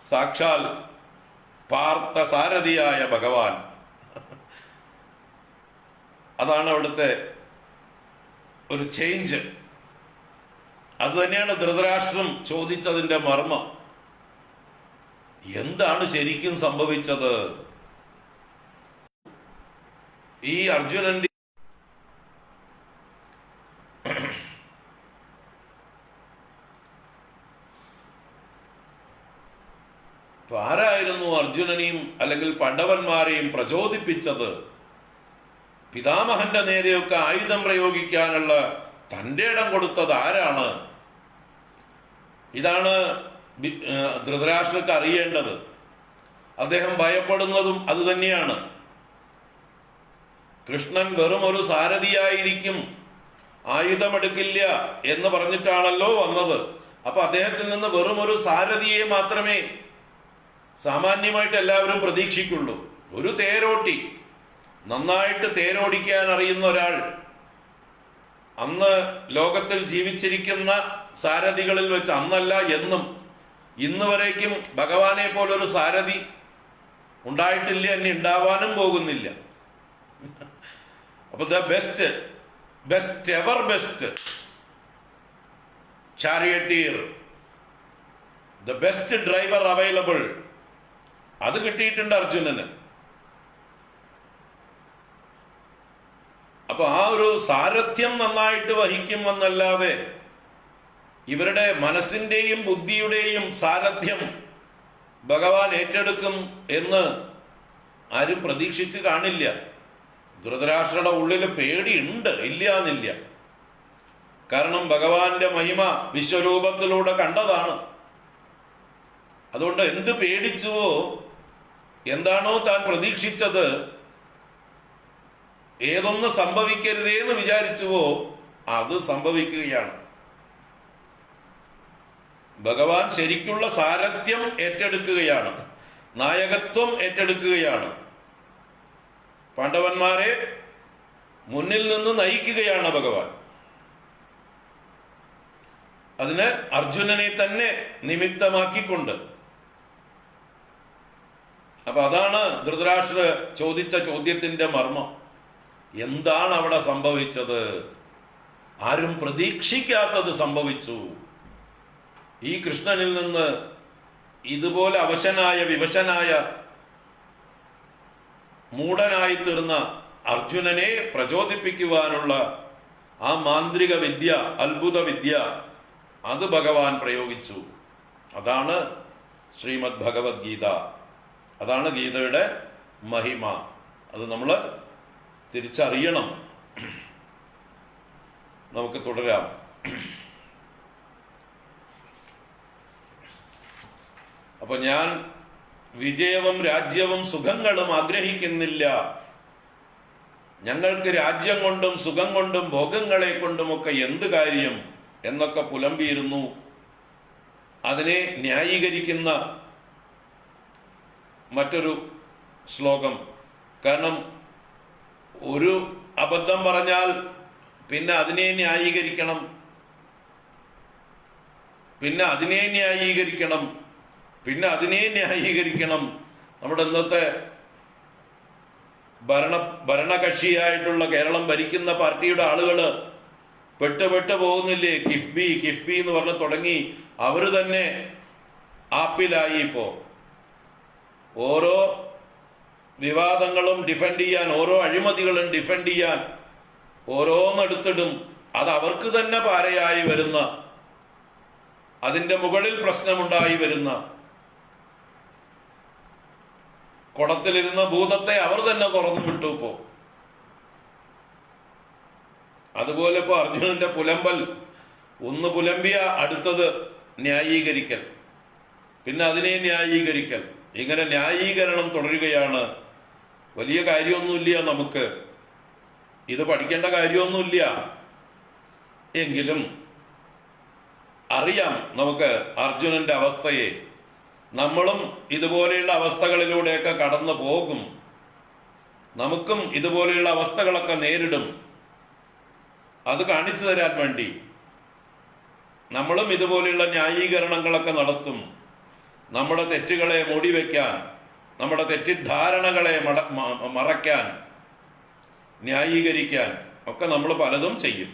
സാക്ഷാൽ പാർത്ഥ സാരഥിയായ ഭഗവാൻ. അതാണ് അവിടുത്തെ ഒരു ചേഞ്ച്. അത് തന്നെയാണ് ധൃതരാഷ്ട്രം ചോദിച്ചതിന്റെ മർമ്മം. എന്താണ് ശരിക്കും സംഭവിച്ചത്? ഈ അർജുനന്റെ ആരായിരുന്നു അർജുനനെയും അല്ലെങ്കിൽ പാണ്ഡവന്മാരെയും പ്രചോദിപ്പിച്ചത്? പിതാമഹന്റെ നേരെയൊക്കെ ആയുധം പ്രയോഗിക്കാനുള്ള തന്റെ ഇടം കൊടുത്തത് ആരാണ്? ഇതാണ് ധൃതരാഷ്ട്രക്ക് അറിയേണ്ടത്. അദ്ദേഹം ഭയപ്പെടുന്നതും അത് തന്നെയാണ്. കൃഷ്ണൻ വെറും ഒരു സാരഥിയായിരിക്കും, ആയുധമെടുക്കില്ല എന്ന് പറഞ്ഞിട്ടാണല്ലോ വന്നത്. അപ്പൊ അദ്ദേഹത്തിൽ നിന്ന് വെറും ഒരു സാരഥിയെ മാത്രമേ സാമാന്യമായിട്ട് എല്ലാവരും പ്രതീക്ഷിക്കുള്ളൂ. ഒരു തേരോട്ടി, നന്നായിട്ട് തേരോടിക്കാൻ അറിയുന്ന ഒരാൾ. അന്ന് ലോകത്തിൽ ജീവിച്ചിരിക്കുന്ന സാരഥികളിൽ വെച്ച്, അന്നല്ല എന്നും ഇന്ന് വരേക്കും ഭഗവാനെ പോലൊരു സാരഥി ഉണ്ടായിട്ടില്ല, ഇനി ഉണ്ടാവാനും പോകുന്നില്ല. അപ്പൊ the best ever best charioteer, the best driver available, അത് കിട്ടിയിട്ടുണ്ട് അർജുനന്. അപ്പൊ ആ ഒരു സാരഥ്യം നന്നായിട്ട് വഹിക്കുമെന്നല്ലാതെ ഇവരുടെ മനസ്സിന്റെയും ബുദ്ധിയുടെയും സാരഥ്യം ഭഗവാൻ ഏറ്റെടുക്കും എന്ന് ആരും പ്രതീക്ഷിച്ച് കാണില്ല. ധൃതരാഷ്ട്രയുടെ ഉള്ളിൽ പേടിയുണ്ട്, ഇല്ല എന്നില്ല. കാരണം ഭഗവാന്റെ മഹിമ വിശ്വരൂപത്തിലൂടെ കണ്ടതാണ്. അതുകൊണ്ട് എന്ത് പേടിച്ചുവോ, എന്താണോ താൻ പ്രതീക്ഷിച്ചത്, ഏതൊന്ന് സംഭവിക്കരുതേന്ന് വിചാരിച്ചുവോ അത് സംഭവിക്കുകയാണ്. ഭഗവാൻ ശരിക്കുള്ള സാരഥ്യം ഏറ്റെടുക്കുകയാണ്, നായകത്വം ഏറ്റെടുക്കുകയാണ്. പാണ്ഡവന്മാരെ മുന്നിൽ നിന്ന് നയിക്കുകയാണ് ഭഗവാൻ. അതിന് അർജുനനെ തന്നെ നിമിത്തമാക്കിക്കൊണ്ട്. അപ്പൊ അതാണ് ധൃതരാഷ്ട്ര ചോദിച്ച ചോദ്യത്തിന്റെ മർമ്മം. എന്താണ് അവിടെ സംഭവിച്ചത്? ആരും പ്രതീക്ഷിക്കാത്തത് സംഭവിച്ചു. ഈ കൃഷ്ണനിൽ നിന്ന് ഇതുപോലെ അവശനായ, വിവശനായ, മൂഢനായി തീർന്ന അർജുനനെ പ്രചോദിപ്പിക്കുവാനുള്ള ആ മാന്ത്രിക വിദ്യ, അത്ഭുത വിദ്യ, അത് ഭഗവാൻ പ്രയോഗിച്ചു. അതാണ് ശ്രീമദ് ഭഗവത്ഗീത. അതാണ് ഗീതയുടെ മഹിമ. അത് നമ്മൾ തിരിച്ചറിയണം. നമുക്ക് തുടരാം. അപ്പൊ ഞാൻ വിജയവും രാജ്യവും സുഖങ്ങളും ആഗ്രഹിക്കുന്നില്ല. ഞങ്ങൾക്ക് രാജ്യം കൊണ്ടും സുഖം കൊണ്ടും ഭോഗങ്ങളെ കൊണ്ടുമൊക്കെ എന്ത് കാര്യം എന്നൊക്കെ പുലമ്പിയിരുന്നു. അതിനെ ന്യായീകരിക്കുന്ന മറ്റൊരു ശ്ലോകം. കാരണം ഒരു അബദ്ധം പറഞ്ഞാൽ പിന്നെ അതിനെ ന്യായീകരിക്കണം, പിന്നെ അതിനെ ന്യായീകരിക്കണം, പിന്നെ അതിനെ ന്യായീകരിക്കണം. നമ്മുടെ ഇന്നത്തെ ഭരണകക്ഷിയായിട്ടുള്ള കേരളം ഭരിക്കുന്ന പാർട്ടിയുടെ ആളുകള് പെട്ട് പോകുന്നില്ലേ? കിഫ്ബി എന്ന് പറഞ്ഞ് തുടങ്ങി അവര് തന്നെ ആപ്പിലായി. ഇപ്പോ ഓരോ വിവാദങ്ങളും ഡിഫെൻഡ് ചെയ്യാൻ, ഓരോ അഴിമതികളും ഡിഫെൻഡ് ചെയ്യാൻ ഓരോന്നെടുത്തിടും. അത് അവർക്ക് തന്നെ പാരയായി വരുന്ന, അതിന്റെ മുകളിൽ പ്രശ്നമുണ്ടായി വരുന്ന, കുടത്തിലിരുന്ന ഭൂതത്തെ അവർ തന്നെ തുറന്നു വിട്ടു. ഇപ്പോ അതുപോലെ ഇപ്പൊ അർജുനന്റെ പുലമ്പൽ, ഒന്ന് പുലമ്പിയ അടുത്തത് ന്യായീകരിക്കൽ, പിന്നെ അതിനെ ന്യായീകരിക്കൽ, ഇങ്ങനെ ന്യായീകരണം തുടരുകയാണ്. വലിയ കാര്യമൊന്നുമില്ല, നമുക്ക് ഇത് പഠിക്കേണ്ട കാര്യമൊന്നുമില്ല. എങ്കിലും അറിയാം നമുക്ക് അർജുനന്റെ അവസ്ഥയെ. നമ്മളും ഇതുപോലെയുള്ള അവസ്ഥകളിലൂടെയൊക്കെ കടന്നു പോകും. നമുക്കും ഇതുപോലെയുള്ള അവസ്ഥകളൊക്കെ നേരിടും. അത് കാണിച്ചു തരാൻ വേണ്ടി നമ്മളും ഇതുപോലെയുള്ള ന്യായീകരണങ്ങളൊക്കെ നടത്തും. നമ്മുടെ തെറ്റുകളെ മൂടിവെക്കാൻ, നമ്മുടെ തെറ്റിദ്ധാരണകളെ മറയ്ക്കാൻ, ന്യായീകരിക്കാൻ ഒക്കെ നമ്മൾ പലതും ചെയ്യും.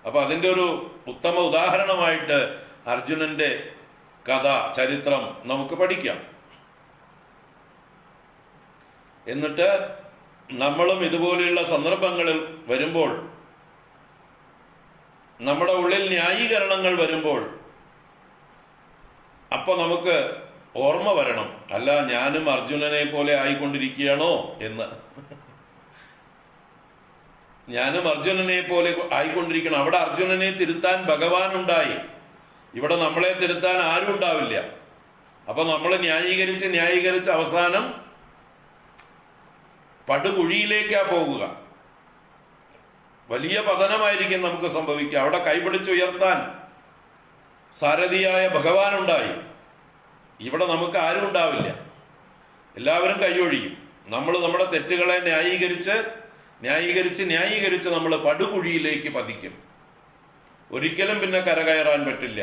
അപ്പൊ അതിൻ്റെ ഒരു ഉത്തമ ഉദാഹരണമായിട്ട് അർജുനന്റെ കഥ, ചരിത്രം നമുക്ക് പഠിക്കാം. എന്നിട്ട് നമ്മളും ഇതുപോലെയുള്ള സന്ദർഭങ്ങളിൽ വരുമ്പോൾ, നമ്മുടെ ഉള്ളിൽ ന്യായീകരണങ്ങൾ വരുമ്പോൾ, അപ്പൊ നമുക്ക് ഓർമ്മ വരണം, അല്ല ഞാനും അർജുനനെ പോലെ ആയിക്കൊണ്ടിരിക്കുകയാണോ എന്ന്. ഞാനും അർജുനനെ പോലെ ആയിക്കൊണ്ടിരിക്കണം. അവിടെ അർജുനനെ തിരുത്താൻ ഭഗവാൻ ഉണ്ടായി, ഇവിടെ നമ്മളെ തിരുത്താൻ ആരും ഉണ്ടാവില്ല. അപ്പൊ നമ്മൾ ന്യായീകരിച്ച് അവസാനം പടുകുഴിയിലേക്കാ പോകുക. വലിയ പതനമായിരിക്കും നമുക്ക് സംഭവിക്കുക. അവിടെ കൈപിടിച്ചുയർത്താൻ സാരഥിയായ ഭഗവാൻ ഉണ്ടായി, ഇവിടെ നമുക്ക് ആരും ഉണ്ടാവില്ല. എല്ലാവരും കൈയൊഴിയും. നമ്മൾ നമ്മുടെ തെറ്റുകളെ ന്യായീകരിച്ച് നമ്മൾ പടുകുഴിയിലേക്ക് പതിക്കും. ഒരിക്കലും പിന്നെ കരകയറാൻ പറ്റില്ല.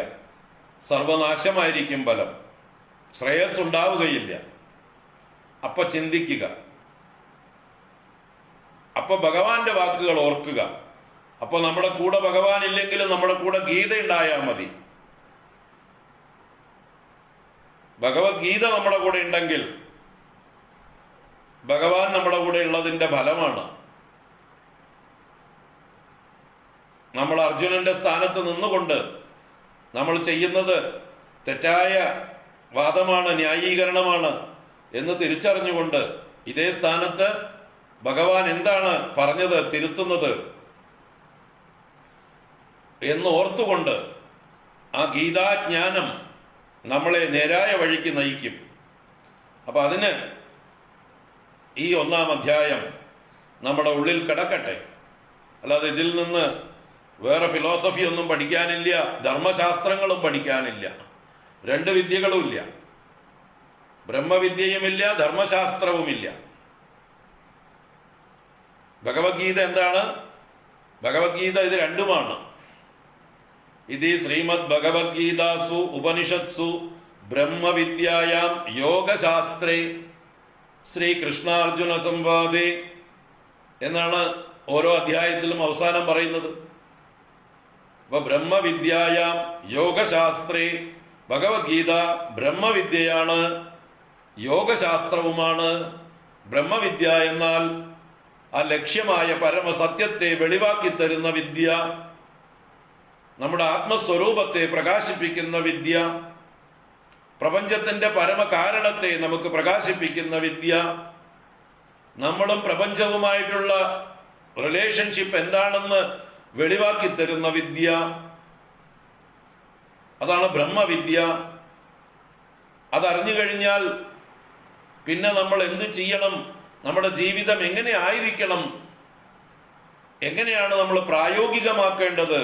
സർവനാശമായിരിക്കും ഫലം, ശ്രേയസ് ഉണ്ടാവുകയില്ല. അപ്പൊ ചിന്തിക്കുക, അപ്പൊ ഭഗവാന്റെ വാക്കുകൾ ഓർക്കുക. അപ്പൊ നമ്മുടെ കൂടെ ഭഗവാൻ ഇല്ലെങ്കിലും നമ്മുടെ കൂടെ ഗീത ഉണ്ടായാൽ മതി. ഭഗവത്ഗീത നമ്മുടെ കൂടെ ഉണ്ടെങ്കിൽ ഭഗവാൻ നമ്മുടെ കൂടെ ഉള്ളതിന്റെ ഫലമാണ്. നമ്മൾ അർജുനന്റെ സ്ഥാനത്ത് നിന്നുകൊണ്ട് നമ്മൾ ചെയ്യുന്നത് തെറ്റായ വാദമാണ്, ന്യായീകരണമാണ് എന്ന് തിരിച്ചറിഞ്ഞുകൊണ്ട് ഇതേ സ്ഥാനത്ത് ഭഗവാൻ എന്താണ് പറഞ്ഞത്, തിരുത്തുന്നത് എന്ന് ഓർത്തുകൊണ്ട് ആ ഗീതാജ്ഞാനം നമ്മളെ നേരായ വഴിക്ക് നയിക്കും. അപ്പൊ അതിന് ഈ 1-ാം അധ്യായം നമ്മുടെ ഉള്ളിൽ കിടക്കട്ടെ. അല്ലാതെ ഇതിൽ നിന്ന് വേറെ ഫിലോസഫി ഒന്നും പഠിക്കാനില്ല, ധർമ്മശാസ്ത്രങ്ങളും പഠിക്കാനില്ല, രണ്ട് വിദ്യകളുമില്ല. ബ്രഹ്മവിദ്യയുമില്ല, ധർമ്മശാസ്ത്രവുമില്ല. ഭഗവത്ഗീത എന്താണ്? ഭഗവത്ഗീത ഇത് രണ്ടുമാണ്. ഇത് ശ്രീമദ് ഭഗവത്ഗീതാസു ഉപനിഷത്സു ബ്രഹ്മവിദ്യായാം യോഗശാസ്ത്രേ ശ്രീകൃഷ്ണാർജുന സംവാദേ എന്നാണ് ഓരോ അധ്യായത്തിലും അവസാനം പറയുന്നത്. അപ്പൊ ബ്രഹ്മവിദ്യായാം യോഗശാസ്ത്രേ, ഭഗവത്ഗീത ബ്രഹ്മവിദ്യയാണ്, യോഗശാസ്ത്രവുമാണ്. ബ്രഹ്മവിദ്യ എന്നാൽ ആ ലക്ഷ്യമായ പരമസത്യത്തെ വെളിവാക്കി തരുന്ന വിദ്യ, നമ്മുടെ ആത്മസ്വരൂപത്തെ പ്രകാശിപ്പിക്കുന്ന വിദ്യ, പ്രപഞ്ചത്തിന്റെ പരമകാരണത്തെ നമുക്ക് പ്രകാശിപ്പിക്കുന്ന വിദ്യ, നമ്മളും പ്രപഞ്ചവുമായിട്ടുള്ള റിലേഷൻഷിപ്പ് എന്താണെന്ന് വെളിവാക്കി തരുന്ന വിദ്യ, അതാണ് ബ്രഹ്മവിദ്യ. അതറിഞ്ഞു കഴിഞ്ഞാൽ പിന്നെ നമ്മൾ എന്ത് ചെയ്യണം, നമ്മുടെ ജീവിതം എങ്ങനെ ആയിരിക്കണം, എങ്ങനെയാണ് നമ്മൾ പ്രായോഗികമാക്കേണ്ടത്,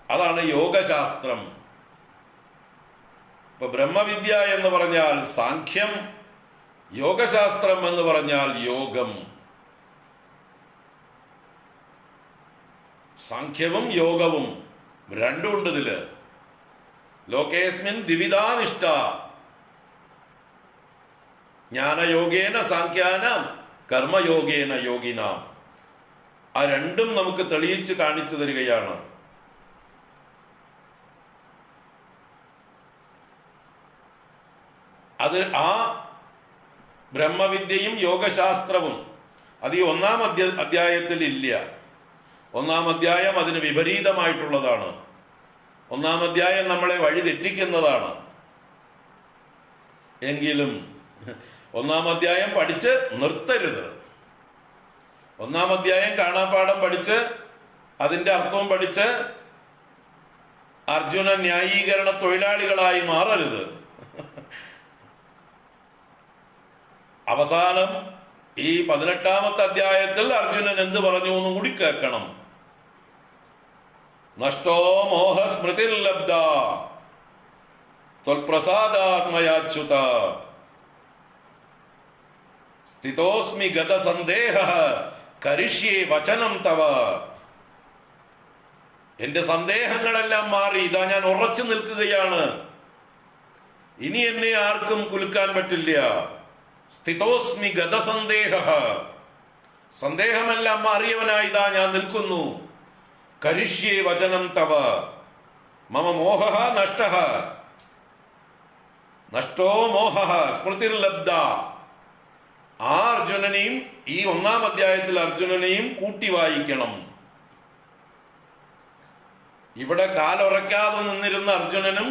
അതാണ് യോഗശാസ്ത്രം. ഇപ്പൊ ബ്രഹ്മവിദ്യ എന്ന് പറഞ്ഞാൽ സാഖ്യം, യോഗശാസ്ത്രം എന്ന് പറഞ്ഞാൽ യോഗം. സാഖ്യവും യോഗവും രണ്ടുമുണ്ട് ഇതില്. ലോകേസ്മിൻ ദ്വിവിധാ നിഷ്ഠ, ജ്ഞാനയോഗേന സാഖ്യാനാം കർമ്മയോഗേന യോഗിനാം. ആ രണ്ടും നമുക്ക് തെളിയിച്ച് കാണിച്ചു തരികയാണ്. അത് ആ ബ്രഹ്മവിദ്യയും യോഗശാസ്ത്രവും അത് ഈ 1-ാം അധ്യായത്തിൽ ഇല്ല. 1-ാം അധ്യായം അതിന് വിപരീതമായിട്ടുള്ളതാണ്. 1-ാം അധ്യായം നമ്മളെ വഴി തെറ്റിക്കുന്നതാണ്. എങ്കിലും 1-ാം അധ്യായം പഠിച്ച് നിർത്തരുത്. 1-ാം അധ്യായം കാണാപ്പാഠം പഠിച്ച് അതിന്റെ അർത്ഥവും പഠിച്ച് അർജുന ന്യായീകരണ തൊഴിലാളികളായി മാറരുത്. അവസാനം ഈ 18-ാമത്തെ അധ്യായത്തിൽ അർജുനൻ എന്ത് പറഞ്ഞു എന്നും കൂടി കേൾക്കണം. നഷ്ടോ മോഹ സ്മൃതിർലബ്ധ ത്വൽപ്രസാദാത്മയാച്യുത സ്ഥിതോസ്മി ഗത സന്ദേഹ കരിഷ്യേ വചനം തവ. എന്റെ സന്ദേഹങ്ങളെല്ലാം മാറി, ഇതാ ഞാൻ ഉറച്ചു നിൽക്കുകയാണ്. ഇനി എന്നെ ആർക്കും കുലുക്കാൻ പറ്റില്ല. സ്ഥിതോസ്മി ഗത സന്ദേഹ, സന്ദേഹമെല്ലാം മാറിയവനായി ഇതാ ഞാൻ നിൽക്കുന്നു. കരിഷ്യേ വചനം തവ മമ മോഹ നഷ്ട നഷ്ടോ മോഹ സ്മൃതിർലബ്ധ. ആ അർജുനനെയും ഈ 1-ാം അധ്യായത്തിൽ അർജുനനെയും കൂട്ടി വായിക്കണം. ഇവിടെ കാലുറയ്ക്കാതെ നിന്നിരുന്ന അർജുനനും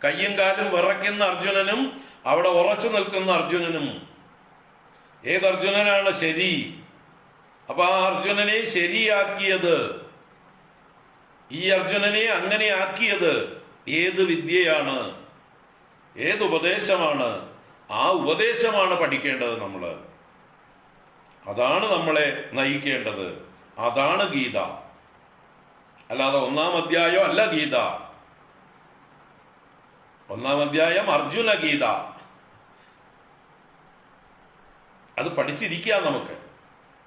കയ്യും കാലും വിറയ്ക്കുന്ന അർജുനനും അവിടെ ഉറച്ചു നിൽക്കുന്ന അർജുനനും ഏത് അർജുനനാണ് ശരി? അപ്പൊ ആ അർജുനനെ ശരിയാക്കിയത്, ഈ അർജുനനെ അങ്ങനെ ആക്കിയത് ഏത് വിദ്യയാണ്, ഏത് ഉപദേശമാണ്? ആ ഉപദേശമാണ് പഠിക്കേണ്ടത് നമ്മള്. അതാണ് നമ്മളെ നയിക്കേണ്ടത്. അതാണ് ഗീത. അല്ലാതെ 1-ാം അധ്യായം അല്ല ഗീത. 1-ാം അധ്യായം അർജുന ഗീത. അത് പഠിച്ചിരിക്കാം നമുക്ക്,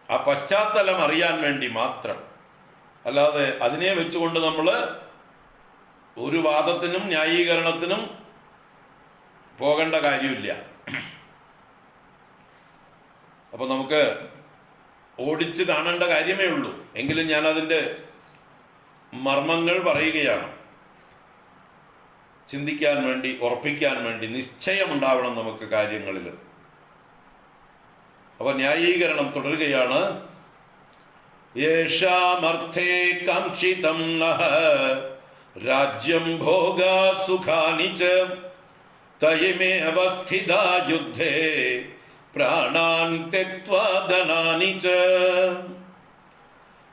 ആ പശ്ചാത്തലം അറിയാൻ വേണ്ടി മാത്രം. അല്ലാതെ അതിനെ വെച്ചുകൊണ്ട് നമ്മൾ ഒരു വാദത്തിനും ന്യായീകരണത്തിനും പോകേണ്ട കാര്യമില്ല. അപ്പൊ നമുക്ക് ഓടിച്ച് കാണേണ്ട കാര്യമേ ഉള്ളൂ. എങ്കിലും ഞാൻ അതിൻ്റെ മർമ്മങ്ങൾ പറയുകയാണ്. ചിന്തിക്കാൻ വേണ്ടി, ഉറപ്പിക്കാൻ വേണ്ടി നിശ്ചയമുണ്ടാവണം നമുക്ക് കാര്യങ്ങളിൽ. അപ്പൊ ന്യായീകരണം തുടരുകയാണ്. യേഷാമർത്ഥേ കാംക്ഷിതം നഃ രാജ്യം ഭോഗാ സുഖാനി ച തയമേവ സ്ഥിതാ യുദ്ധേ പ്രാണാൻ ത്യക്ത്വാ ധനാനി ച.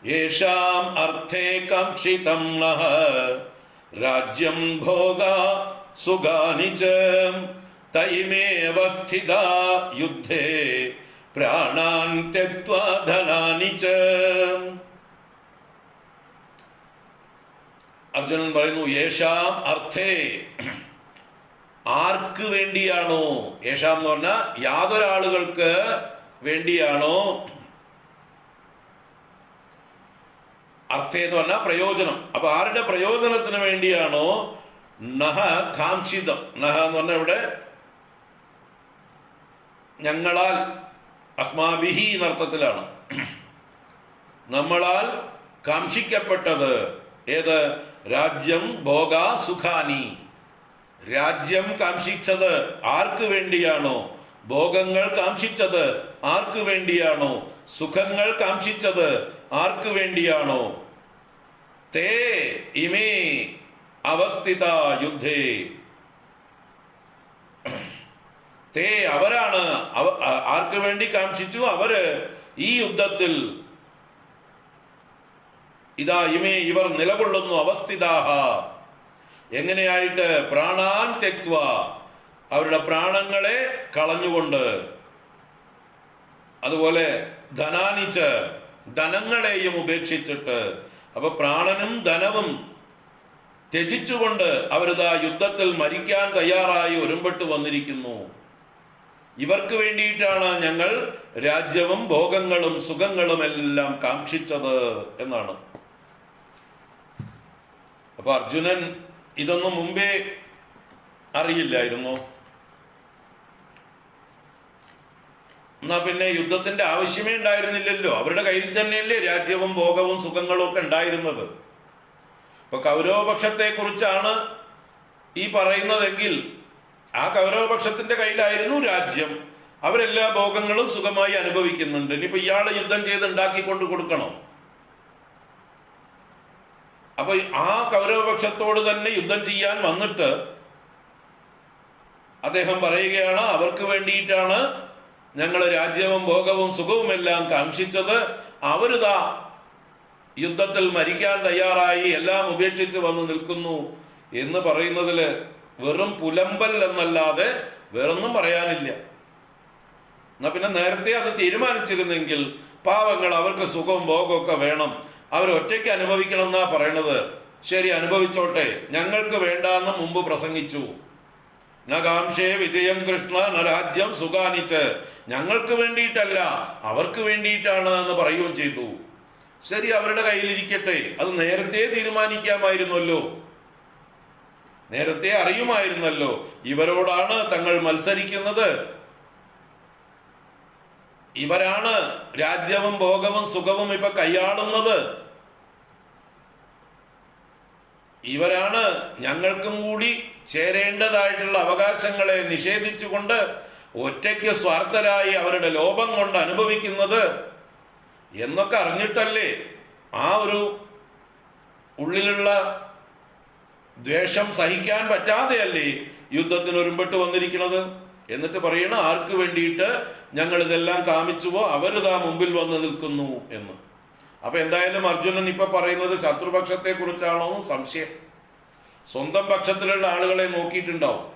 യേഷാം അർത്ഥേ കാംക്ഷിതം നഃ രാജ്യം ഭോഗാ സുഖാനി ച തയമേവ സ്ഥിതാ യുദ്ധേ പ്രാണാൻ ത്യക്ത്വാ ധനാനി ച. അർജുനൻ പറയുന്നു, യേഷാം അർത്ഥേ, ആർക്ക് വേണ്ടിയാണോ? യേഷാം എന്ന് പറഞ്ഞാൽ യാതൊരാളുകൾക്ക് വേണ്ടിയാണോ? അർത്ഥേ എന്ന് പറഞ്ഞാൽ പ്രയോജനം. അപ്പൊ ആരുടെ പ്രയോജനത്തിന് വേണ്ടിയാണോ? നഹ കാംക്ഷിതം. നഹ എന്ന് പറഞ്ഞാൽ ഇവിടെ ഞങ്ങളാൽ, അസ്മാഭിഹി എന്നർത്ഥത്തിലാണ്. നമ്മളാൽ കാംക്ഷിക്കപ്പെട്ടത് ഏത്? രാജ്യം ഭോഗ സുഖാനി. രാജ്യം കാംക്ഷിച്ചത് ആർക്ക് വേണ്ടിയാണോ? ഭോഗങ്ങൾ കാംക്ഷിച്ചത് ആർക്ക് വേണ്ടിയാണോ? സുഖങ്ങൾ കാംക്ഷിച്ചത് ആർക്ക് വേണ്ടിയാണോ? തേ ഇമേ അവസ്ഥിത യുദ്ധേ. തേ അവരാണ്, ആർക്ക് വേണ്ടി കാംക്ഷിച്ചു? അവര് ഈ യുദ്ധത്തിൽ ഇതാ ഇമേ ഇവർ നിലകൊള്ളുന്നു. അവസ്ഥിതാഹ എങ്ങനെയായിട്ട്? പ്രാണാൻ ത്യക്ത്വ, അവരുടെ പ്രാണങ്ങളെ കളഞ്ഞുകൊണ്ട്, അതുപോലെ ധനാനിച്ച് ധനങ്ങളെയും ഉപേക്ഷിച്ചിട്ട്, അപ്പൊ പ്രാണനും ധനവും ത്യജിച്ചുകൊണ്ട് അവരിതാ യുദ്ധത്തിൽ മരിക്കാൻ തയ്യാറായി ഒരുമ്പെട്ട് വന്നിരിക്കുന്നു. ഇവർക്ക് വേണ്ടിയിട്ടാണ് ഞങ്ങൾ രാജ്യവും ഭോഗങ്ങളും സുഖങ്ങളും എല്ലാം കാക്ഷിച്ചത് എന്നാണ്. അപ്പൊ അർജുനൻ ഇതൊന്നും മുമ്പേ അറിയില്ലായിരുന്നു. എന്നാ പിന്നെ യുദ്ധത്തിന്റെ ആവശ്യമേ ഉണ്ടായിരുന്നില്ലല്ലോ. അവരുടെ കയ്യിൽ തന്നെയല്ലേ രാജ്യവും ഭോഗവും സുഖങ്ങളും ഒക്കെ ഉണ്ടായിരുന്നത്. ഇപ്പൊ കൗരവപക്ഷത്തെ കുറിച്ചാണ് ഈ പറയുന്നതെങ്കിൽ ആ കൗരവപക്ഷത്തിന്റെ കയ്യിലായിരുന്നു രാജ്യം. അവരെല്ലാ ഭോഗങ്ങളും സുഖമായി അനുഭവിക്കുന്നുണ്ട്. ഇനിയിപ്പോ ഇയാള് യുദ്ധം ചെയ്ത് ഉണ്ടാക്കിക്കൊണ്ട് കൊടുക്കണോ? അപ്പൊ ആ കൗരവപക്ഷത്തോട് തന്നെ യുദ്ധം ചെയ്യാൻ വന്നിട്ട് അദ്ദേഹം പറയുകയാണ്, അവർക്ക് വേണ്ടിയിട്ടാണ് ഞങ്ങൾ രാജ്യവും ഭോഗവും സുഖവുമെല്ലാം കാക്ഷിച്ചത്. അവരിതാ യുദ്ധത്തിൽ മരിക്കാൻ തയ്യാറായി എല്ലാം ഉപേക്ഷിച്ച് വന്ന് നിൽക്കുന്നു എന്ന് പറയുന്നതില് വെറും പുലമ്പൽ എന്നല്ലാതെ വേറൊന്നും പറയാനില്ല. എന്നാ പിന്നെ നേരത്തെ അത് തീരുമാനിച്ചിരുന്നെങ്കിൽ പാവങ്ങൾ, അവർക്ക് സുഖവും ഭോഗവും ഒക്കെ വേണം, അവർ ഒറ്റയ്ക്ക് അനുഭവിക്കണം എന്നാ പറയണത്. ശരി, അനുഭവിച്ചോട്ടെ, ഞങ്ങൾക്ക് വേണ്ടാന്ന് മുമ്പ് പ്രസംഗിച്ചു. ന കാംക്ഷേ വിജയം കൃഷ്ണ ന രാജ്യം സുഖാനിച്ച്, ഞങ്ങൾക്ക് വേണ്ടിയിട്ടല്ല അവർക്ക് വേണ്ടിയിട്ടാണ് എന്ന് പറയുകയും ചെയ്തു. ശരി, അവരുടെ കയ്യിലിരിക്കട്ടെ, അത് നേരത്തെ തീരുമാനിക്കാമായിരുന്നല്ലോ, നേരത്തെ അറിയുമായിരുന്നല്ലോ ഇവരോടാണ് തങ്ങൾ മത്സരിക്കുന്നത്, ഇവരാണ് രാജ്യവും ഭോഗവും സുഖവും ഇപ്പൊ കൈയാളുന്നത്, ഇവരാണ് ഞങ്ങൾക്കും കൂടി ചേരേണ്ടതായിട്ടുള്ള അവകാശങ്ങളെ നിഷേധിച്ചുകൊണ്ട് ഒറ്റയ്ക്ക് സ്വാർത്ഥരായി അവരുടെ ലോഭം കൊണ്ട് അനുഭവിക്കുന്നത് എന്നൊക്കെ അറിഞ്ഞിട്ടല്ലേ, ആ ഒരു ഉള്ളിലുള്ള ദ്വേഷം സഹിക്കാൻ പറ്റാതെയല്ലേ യുദ്ധത്തിന് ഒരുമ്പെട്ട് വന്നിരിക്കുന്നത്. എന്നിട്ട് പറയണ, ആർക്ക് വേണ്ടിയിട്ട് ഞങ്ങൾ ഇതെല്ലാം കാമിച്ചുവോ അവരിതാ മുമ്പിൽ വന്ന് നിൽക്കുന്നു എന്ന്. അപ്പൊ എന്തായാലും അർജുനൻ ഇപ്പൊ പറയുന്നത് ശത്രുപക്ഷത്തെ കുറിച്ചാണോ സംശയം. സ്വന്തം പക്ഷത്തിലുള്ള ആളുകളെ നോക്കിയിട്ടുണ്ടാവും.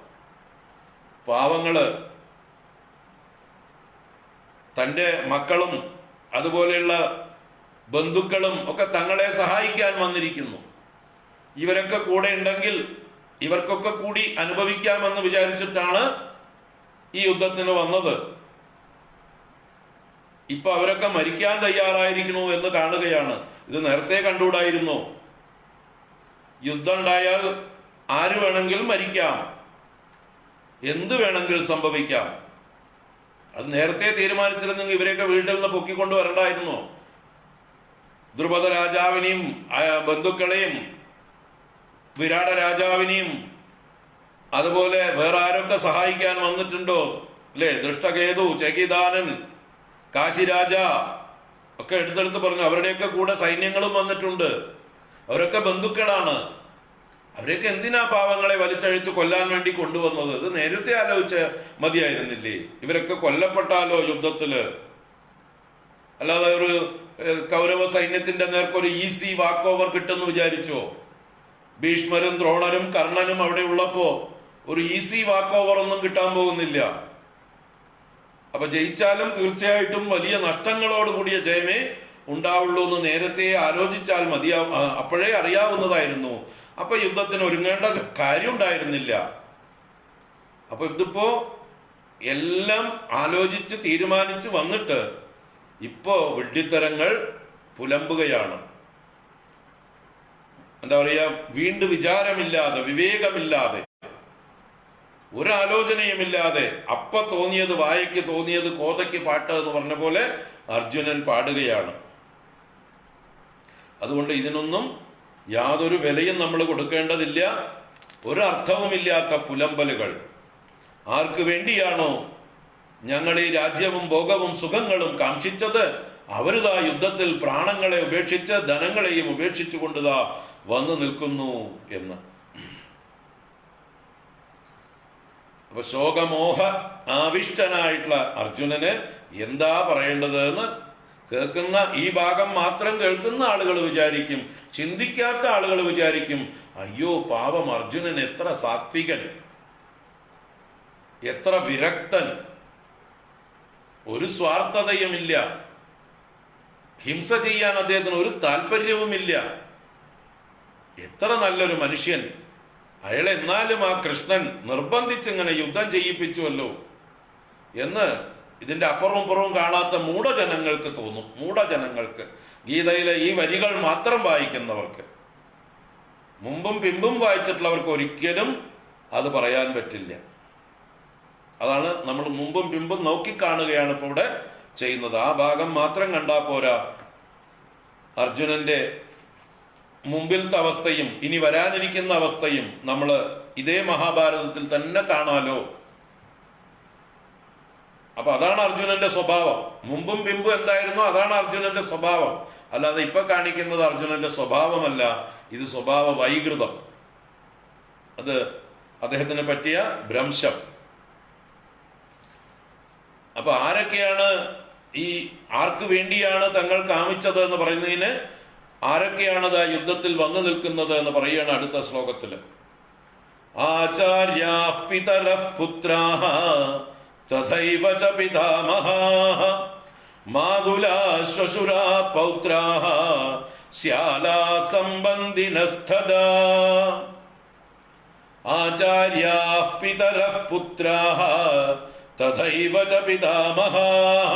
പാവങ്ങള്, തന്റെ മക്കളും അതുപോലെയുള്ള ബന്ധുക്കളും ഒക്കെ തങ്ങളെ സഹായിക്കാൻ വന്നിരിക്കുന്നു. ഇവരൊക്കെ കൂടെ ഉണ്ടെങ്കിൽ ഇവർക്കൊക്കെ കൂടി അനുഭവിക്കാമെന്ന് വിചാരിച്ചിട്ടാണ് ഈ യുദ്ധത്തിന് വന്നത്. ഇപ്പൊ അവരൊക്കെ മരിക്കാൻ തയ്യാറായിരിക്കണു എന്ന് കാണുകയാണ്. ഇത് നേരത്തെ കണ്ടുകൂടായിരുന്നോ? യുദ്ധം ഉണ്ടായാൽ ആര് വേണമെങ്കിൽ മരിക്കാം, എന്ത് വേണമെങ്കിൽ സംഭവിക്കാം. അത് നേരത്തെ തീരുമാനിച്ചിരുന്നെങ്കിൽ ഇവരെയൊക്കെ വീട്ടിൽ നിന്ന് പൊക്കിക്കൊണ്ട് വരണ്ടായിരുന്നോ? ദ്രുപദ രാജാവിനെയും ബന്ധുക്കളെയും വിരാട രാജാവിനെയും അതുപോലെ വേറെ ആരൊക്കെ സഹായിക്കാൻ വന്നിട്ടുണ്ടോ അല്ലെ? ദൃഷ്ടകേതു, ചകിദാനൻ, കാശിരാജ ഒക്കെ എടുത്തെടുത്ത് പറഞ്ഞു. അവരുടെയൊക്കെ കൂടെ സൈന്യങ്ങളും വന്നിട്ടുണ്ട്. അവരൊക്കെ ബന്ധുക്കളാണ്. അവരെയൊക്കെ എന്തിനാ പാവങ്ങളെ വലിച്ചഴിച്ച് കൊല്ലാൻ വേണ്ടി കൊണ്ടുവന്നത്? ഇത് നേരത്തെ ആലോചിച്ച് മതിയായിരുന്നില്ലേ? ഇവരൊക്കെ കൊല്ലപ്പെട്ടാലോ യുദ്ധത്തില്? അല്ലാതെ ഒരു കൗരവ സൈന്യത്തിന്റെ നേർക്കൊരു ഈസി വാക്ക് ഓവർ കിട്ടുമെന്ന് വിചാരിച്ചോ? ഭീഷ്മരും ദ്രോണരും കർണനും അവിടെ ഉള്ളപ്പോ ഒരു ഈസി വാക്ക് ഓവർ ഒന്നും കിട്ടാൻ പോകുന്നില്ല. അപ്പൊ ജയിച്ചാലും തീർച്ചയായിട്ടും വലിയ നഷ്ടങ്ങളോടുകൂടിയ ജയമേ ഉണ്ടാവുള്ളൂ എന്ന് നേരത്തെ ആലോചിച്ചാൽ അപ്പോഴേ അറിയാവുന്നതായിരുന്നു. അപ്പൊ യുദ്ധത്തിന് ഒരുങ്ങേണ്ട കാര്യം ഉണ്ടായിരുന്നില്ല. അപ്പൊ ഇതിപ്പോ എല്ലാം ആലോചിച്ച് തീരുമാനിച്ച് വന്നിട്ട് ഇപ്പോ വിഡ്ഢിത്തരങ്ങൾ പുലമ്പുകയാണ്. എന്താ പറയാ, വീണ്ടും വിചാരമില്ലാതെ, വിവേകമില്ലാതെ, ഒരാലോചനയുമില്ലാതെ അപ്പ തോന്നിയത് വായയ്ക്ക് തോന്നിയത് കോതയ്ക്ക് പാട്ട് എന്ന് പറഞ്ഞ പോലെ അർജുനൻ പാടുകയാണ്. അതുകൊണ്ട് ഇതിനൊന്നും യാതൊരു വിലയും നമ്മൾ കൊടുക്കേണ്ടതില്ല. ഒരർത്ഥവുമില്ലാത്ത പുലമ്പലുകൾ. ആർക്ക് വേണ്ടിയാണോ ഞങ്ങൾ ഈ രാജ്യവും ഭോഗവും സുഖങ്ങളും കാക്ഷിച്ചത്, അവരിതാ യുദ്ധത്തിൽ പ്രാണങ്ങളെ ഉപേക്ഷിച്ച് ധനങ്ങളെയും ഉപേക്ഷിച്ചു കൊണ്ടുതാ വന്നു നിൽക്കുന്നു എന്ന്. അപ്പൊ ശോകമോഹ ആവിഷ്ടനായിട്ടുള്ള അർജുനന് എന്താ പറയേണ്ടത് എന്ന് കേൾക്കുന്ന ഈ ഭാഗം മാത്രം കേൾക്കുന്ന ആളുകൾ വിചാരിക്കും, ചിന്തിക്കാത്ത ആളുകൾ വിചാരിക്കും, അയ്യോ പാവം അർജുനൻ എത്ര സാത്വികൻ, എത്ര വിരക്തൻ, ഒരു സ്വാർത്ഥതയുമില്ല, ഹിംസ ചെയ്യാൻ അദ്ദേഹത്തിന് ഒരു താല്പര്യവുമില്ല. എത്ര നല്ലൊരു മനുഷ്യൻ. അയാൾ എന്നാലും ആ കൃഷ്ണൻ നിർബന്ധിച്ചിങ്ങനെ യുദ്ധം ചെയ്യിപ്പിച്ചുവല്ലോ എന്ന് ഇതിന്റെ അപ്പുറവും പുറവും കാണാത്ത മൂഢജനങ്ങൾക്ക് തോന്നും. മൂഢജനങ്ങൾക്ക്, ഗീതയിലെ ഈ വരികൾ മാത്രം വായിക്കുന്നവർക്ക്, മുമ്പും പിമ്പും വായിച്ചിട്ടുള്ളവർക്ക് ഒരിക്കലും അത് പറയാൻ പറ്റില്ല. അതാണ് നമ്മൾ മുമ്പും പിമ്പും നോക്കിക്കാണുകയാണ് ഇപ്പോൾ ഇവിടെ ചെയ്യുന്നത്. ആ ഭാഗം മാത്രം കണ്ടാൽ പോരാ, അർജുനന്റെ മുമ്പിലത്തെ അവസ്ഥയും ഇനി വരാനിരിക്കുന്ന അവസ്ഥയും നമ്മൾ ഇതേ മഹാഭാരതത്തിൽ തന്നെ കാണാലോ. അപ്പൊ അതാണ് അർജുനന്റെ സ്വഭാവം. മുമ്പും പിമ്പും എന്തായിരുന്നു അതാണ് അർജുനന്റെ സ്വഭാവം. അല്ലാതെ ഇപ്പൊ കാണിക്കുന്നത് അർജുനന്റെ സ്വഭാവമല്ല, ഇത് സ്വഭാവ വൈകൃതം, അത് അദ്ദേഹത്തിന് പറ്റിയ ഭ്രംശം. അപ്പൊ ആരൊക്കെയാണ് ഈ ആർക്ക് വേണ്ടിയാണ് തങ്ങൾ കാമിച്ചത് എന്ന് പറയുന്നതിന് ആരൊക്കെയാണത് ആ യുദ്ധത്തിൽ വന്നു നിൽക്കുന്നത് എന്ന് പറയുകയാണ് അടുത്ത ശ്ലോകത്തില്. ആചാര്യാഃ പിതരഃ പുത്രാഃ തഥൈവ ച പിതാമഹാഃ മാതുലാഃ ശ്വശുരാഃ പൗത്രാഃ ശ്യാലാഃ സംബന്ധിനസ്തദാ. ആചാര്യാഃ പിതരഃ പുത്രാഃ തഥൈവ ച പിതാമഹാഃ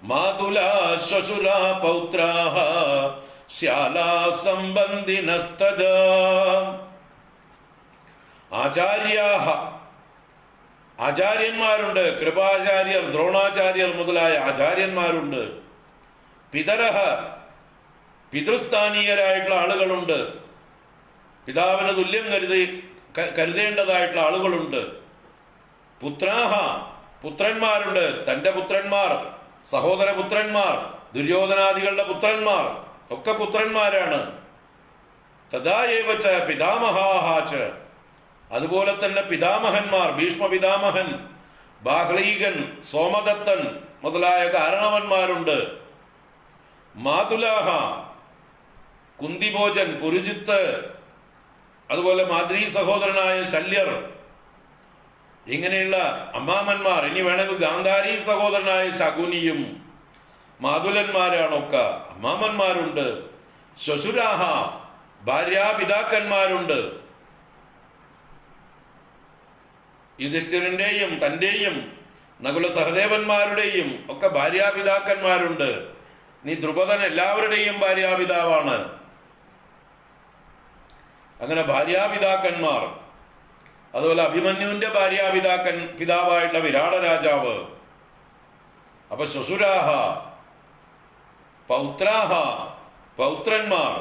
മാതുലാഃ ശ്വശുരാഃ പൗത്രാഃ ശ്യാലാഃ സംബന്ധിനസ്തദാ. ആചാര്യാഃ, ആചാര്യന്മാരുണ്ട്, കൃപാചാര്യർ, ദ്രോണാചാര്യർ മുതലായ ആചാര്യന്മാരുണ്ട്. പിതരഃ, പിതൃസ്ഥാനീയരായിട്ടുള്ള ആളുകളുണ്ട്, പിതാവിന് തുല്യം കരുതേണ്ടതായിട്ടുള്ള ആളുകളുണ്ട്. പുത്രാഹ, പുത്രന്മാരുണ്ട്, തന്റെ പുത്രന്മാർ, സഹോദരപുത്രന്മാർ, ദുര്യോധനാദികളുടെ പുത്രന്മാർ ഒക്കെ പുത്രന്മാരാണ്. തഥാ ഏവ ച പിതാമഹാഃ ച, അതുപോലെ തന്നെ പിതാമഹന്മാർ, ഭീഷ്മ പിതാമഹൻ, ബാഹ്ലീകൻ, സോമദത്തൻ മുതലായ കാരണവന്മാരുണ്ട്. മാതുലാഹ, കുന്തിഭോജൻ, പുരുജിത്ത്, അതുപോലെ മാദ്രീ സഹോദരനായ ശല്യർ, ഇങ്ങനെയുള്ള അമ്മാമന്മാർ. ഇനി വേണമെങ്കിൽ ഗാന്ധാരി സഹോദരനായ ശകുനിയും മാതുലന്മാരാണൊക്കെ, അമ്മാമന്മാരുണ്ട്. ശ്വശുരാഹ, ഭാര്യാപിതാക്കന്മാരുണ്ട്. യുധിഷ്ഠിരന്റെയും തന്റെയും നകുല സഹദേവന്മാരുടെയും ഒക്കെ ഭാര്യാപിതാക്കന്മാരുണ്ട്. നീ ദ്രുപദൻ എല്ലാവരുടെയും ഭാര്യാപിതാവാണ്. അങ്ങനെ ഭാര്യാപിതാക്കന്മാർ, അതുപോലെ അഭിമന്യുവിന്റെ പിതാവായിട്ടുള്ള വിരാട രാജാവ്. അപ്പൊ ശ്വശുരാഹ, പൗത്രാഹ, പൗത്രന്മാർ.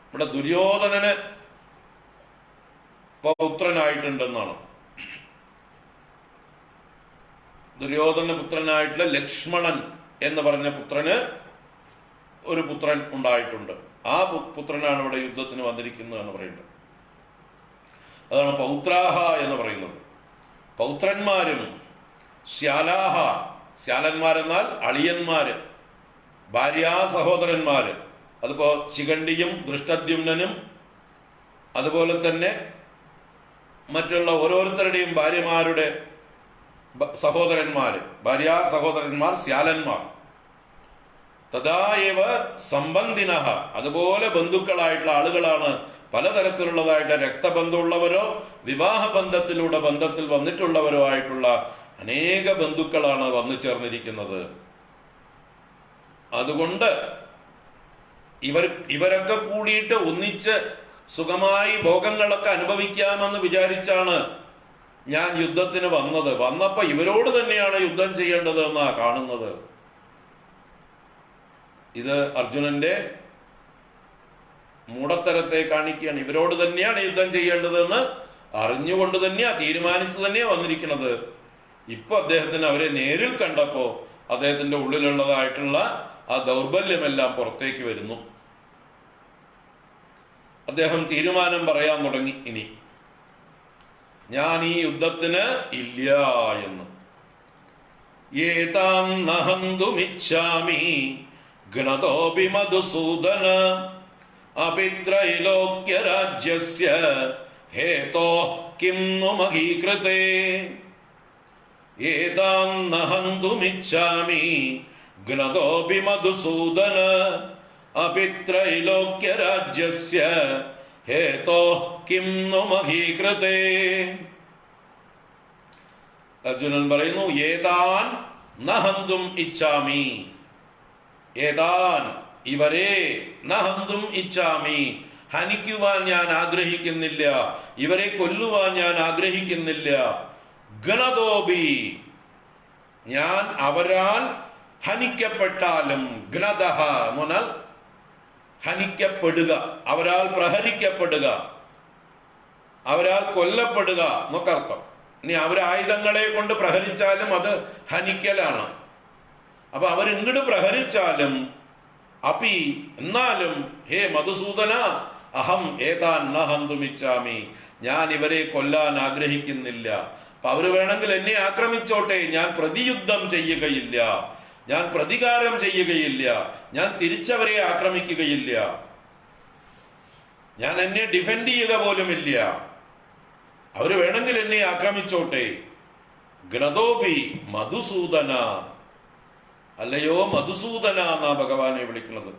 ഇവിടെ ദുര്യോധനന് പൗത്രനായിട്ടുണ്ടെന്നാണ്. ദുര്യോധന പുത്രനായിട്ടുള്ള ലക്ഷ്മണൻ എന്ന് പറഞ്ഞ പുത്രന് ഒരു പുത്രൻ ഉണ്ടായിട്ടുണ്ട്. ആ പുത്രനാണ് ഇവിടെ യുദ്ധത്തിന് വന്നിരിക്കുന്നത് എന്ന് പറയുന്നത്. അതാണ് പൗത്രാഹ എന്ന് പറയുന്നത്. പൗത്രന്മാരും ശ്യാലാഹ, ശ്യാലന്മാരെന്നാൽ അളിയന്മാര്, ഭാര്യാ സഹോദരന്മാര്. അതിപ്പോ ശിഖണ്ഡിയും ദൃഷ്ടദ്യുമ്നനും അതുപോലെ തന്നെ മറ്റുള്ള ഓരോരുത്തരുടെയും ഭാര്യമാരുടെ സഹോദരന്മാര്, ഭാര്യാ സഹോദരന്മാർ, ശ്യാലന്മാർ. തഥായവ സംബന്ധിനഃ, അതുപോലെ ബന്ധുക്കളായിട്ടുള്ള ആളുകളാണ്. പലതരത്തിലുള്ളതായിട്ട് രക്തബന്ധമുള്ളവരോ ബന്ധത്തിൽ വന്നിട്ടുള്ളവരോ ആയിട്ടുള്ള അനേക ബന്ധുക്കളാണ് വന്നു ചേർന്നിരിക്കുന്നത്. അതുകൊണ്ട് ഇവരൊക്കെ കൂടിയിട്ട് ഒന്നിച്ച് സുഖമായി ഭോഗങ്ങളൊക്കെ അനുഭവിക്കാമെന്ന് വിചാരിച്ചാണ് ഞാൻ യുദ്ധത്തിന് വന്നത്. വന്നപ്പോ ഇവരോട് തന്നെയാണ് യുദ്ധം ചെയ്യേണ്ടത് എന്നാ കാണുന്നത്. ഇത് അർജുനന്റെ മൂഢത്തരത്തെ കാണിക്കുകയാണ്. ഇവരോട് തന്നെയാണ് യുദ്ധം ചെയ്യേണ്ടതെന്ന് അറിഞ്ഞുകൊണ്ട് തന്നെയാ, തീരുമാനിച്ചു തന്നെയാ വന്നിരിക്കുന്നത്. ഇപ്പൊ അദ്ദേഹത്തിന് അവരെ നേരിൽ കണ്ടപ്പോ അദ്ദേഹത്തിന്റെ ഉള്ളിലുള്ളതായിട്ടുള്ള ആ ദൗർബല്യമെല്ലാം പുറത്തേക്ക് വരുന്നു. അദ്ദേഹം തീരുമാനം പറയാൻ തുടങ്ങി. ഇനി ഞാൻ ഈ യുദ്ധത്തിന് ഇല്ല എന്ന്. ഏതാം നഹന്തുമിച്ഛാമി ഗണതോപി മധുസൂദന അപി ത്രൈലോക്യ രാജ്യസ്യ ഹേതോ കിം नु മഹീകൃതേ ഏതാൻ നഹന്തുമിച്ഛാമി ഗ്നതോപി മധുസൂദന അപിത്രൈലോക്യരാജ്യസ്യ ഹേതോ കിം नु മഹീകൃതേ. അർജുനൻ പറയുന്നു, ഏതാൻ നഹന്തും ഇച്ഛാമി, ഏതാൻ ഇവരെ, നഹന്തും ഇച്ഛാമി ഹനിക്കുവാൻ ഞാൻ ആഗ്രഹിക്കുന്നില്ല, ഇവരെ കൊല്ലുവാൻ ഞാൻ ആഗ്രഹിക്കുന്നില്ല. ഗണതോപി ഞാൻ അവരാൽ ഹനിക്കപ്പെട്ടാലും, ഗ്നതഃ എന്ന് പറഞ്ഞാൽ ഹനിക്കപ്പെടുക, അവരാൽ പ്രഹരിക്കപ്പെടുക, അവരാൽ കൊല്ലപ്പെടുക എന്നൊക്കെ അർത്ഥം. ഇനി അവരായുധങ്ങളെ കൊണ്ട് പ്രഹരിച്ചാലും അത് ഹനിക്കലാണ്. അപ്പൊ അവരിങ്ങോട്ട് പ്രഹരിച്ചാലും അപ്പി എന്നാലും ഹേ മധുസൂദന അഹം ഏതാൻ നഹന്തുമിച്ഛാമി, ഞാൻ ഇവരെ കൊല്ലാൻ ആഗ്രഹിക്കുന്നില്ല. അപ്പൊ അവര് വേണമെങ്കിൽ എന്നെ ആക്രമിച്ചോട്ടെ, ഞാൻ പ്രതിയുദ്ധം ചെയ്യുകയില്ല, ഞാൻ പ്രതികാരം ചെയ്യുകയില്ല, ഞാൻ തിരിച്ചവരെ ആക്രമിക്കുകയില്ല, ഞാൻ എന്നെ ഡിഫെൻഡ് ചെയ്യുക പോലുമില്ല. അവര് വേണമെങ്കിൽ എന്നെ ആക്രമിച്ചോട്ടെ. ഗ്രതോപി മധുസൂദന, അല്ലയോ മധുസൂദന എന്നാ ഭഗവാനെ വിളിക്കുന്നത്.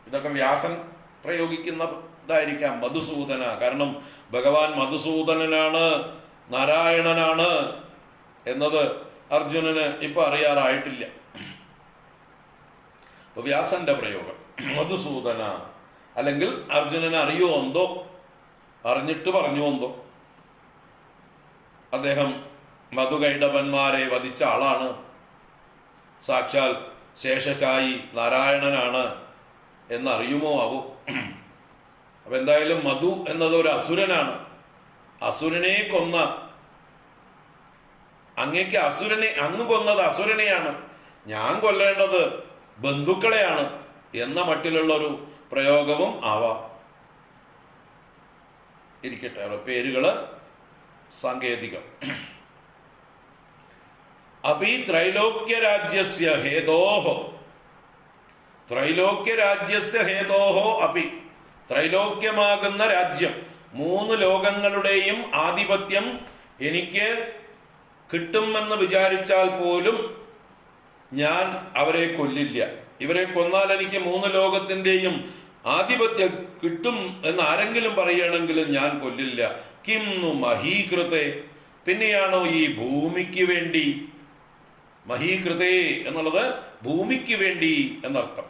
ഇതൊക്കെ വ്യാസൻ പ്രയോഗിക്കുന്നതായിരിക്കാം, മധുസൂദന. കാരണം ഭഗവാൻ മധുസൂദനനാണ്, നാരായണനാണ് എന്നത് അർജുനന് ഇപ്പൊ അറിയാറായിട്ടില്ല. അപ്പൊ വ്യാസന്റെ പ്രയോഗം മധുസൂദന, അല്ലെങ്കിൽ അർജുനന് അറിയോ എന്തോ, അറിഞ്ഞിട്ട് പറഞ്ഞു എന്തോ. അദ്ദേഹം മധുകൈടവന്മാരെ വധിച്ച ആളാണ്, സാക്ഷാൽ ശേഷശായി നാരായണനാണ് എന്നറിയുമോ ആവോ? അപ്പൊ എന്തായാലും മധു എന്നത് ഒരു അസുരനാണ്. അസുരനെ കൊന്ന അങ്ങേക്ക് അസുരനെ, അങ്ങ് കൊന്നത് അസുരനെയാണ്, ഞാൻ കൊല്ലേണ്ടത് ബന്ധുക്കളെയാണ് എന്ന മട്ടിലുള്ളൊരു പ്രയോഗവും ആവാം. ഇരിക്കട്ടെ, പേരുകള് സാങ്കേതികം. അപ്പി ത്രൈലോക്യരാജ്യസ്യ ഹേതോഹോ, ത്രൈലോക്യരാജ്യസ്യ ഹേതോഹോ അപ്പി, ത്രൈലോക്യമാകുന്ന രാജ്യം, 3 ലോകങ്ങളുടെയും ആധിപത്യം എനിക്ക് കിട്ടുമെന്ന് വിചാരിച്ചാൽ പോലും ഞാൻ അവരെ കൊല്ലില്ല. ഇവരെ കൊന്നാൽ എനിക്ക് 3 ലോകത്തിന്റെയും ആധിപത്യം കിട്ടും എന്ന് ആരെങ്കിലും പറയുകയാണെങ്കിൽ ഞാൻ കൊല്ലില്ല. കിം नु മഹീകൃതേ, പിന്നെയാണോ ഈ ഭൂമിക്ക് വേണ്ടി, മഹീകൃതേ എന്നുള്ളത് ഭൂമിക്ക് വേണ്ടി എന്നർത്ഥം.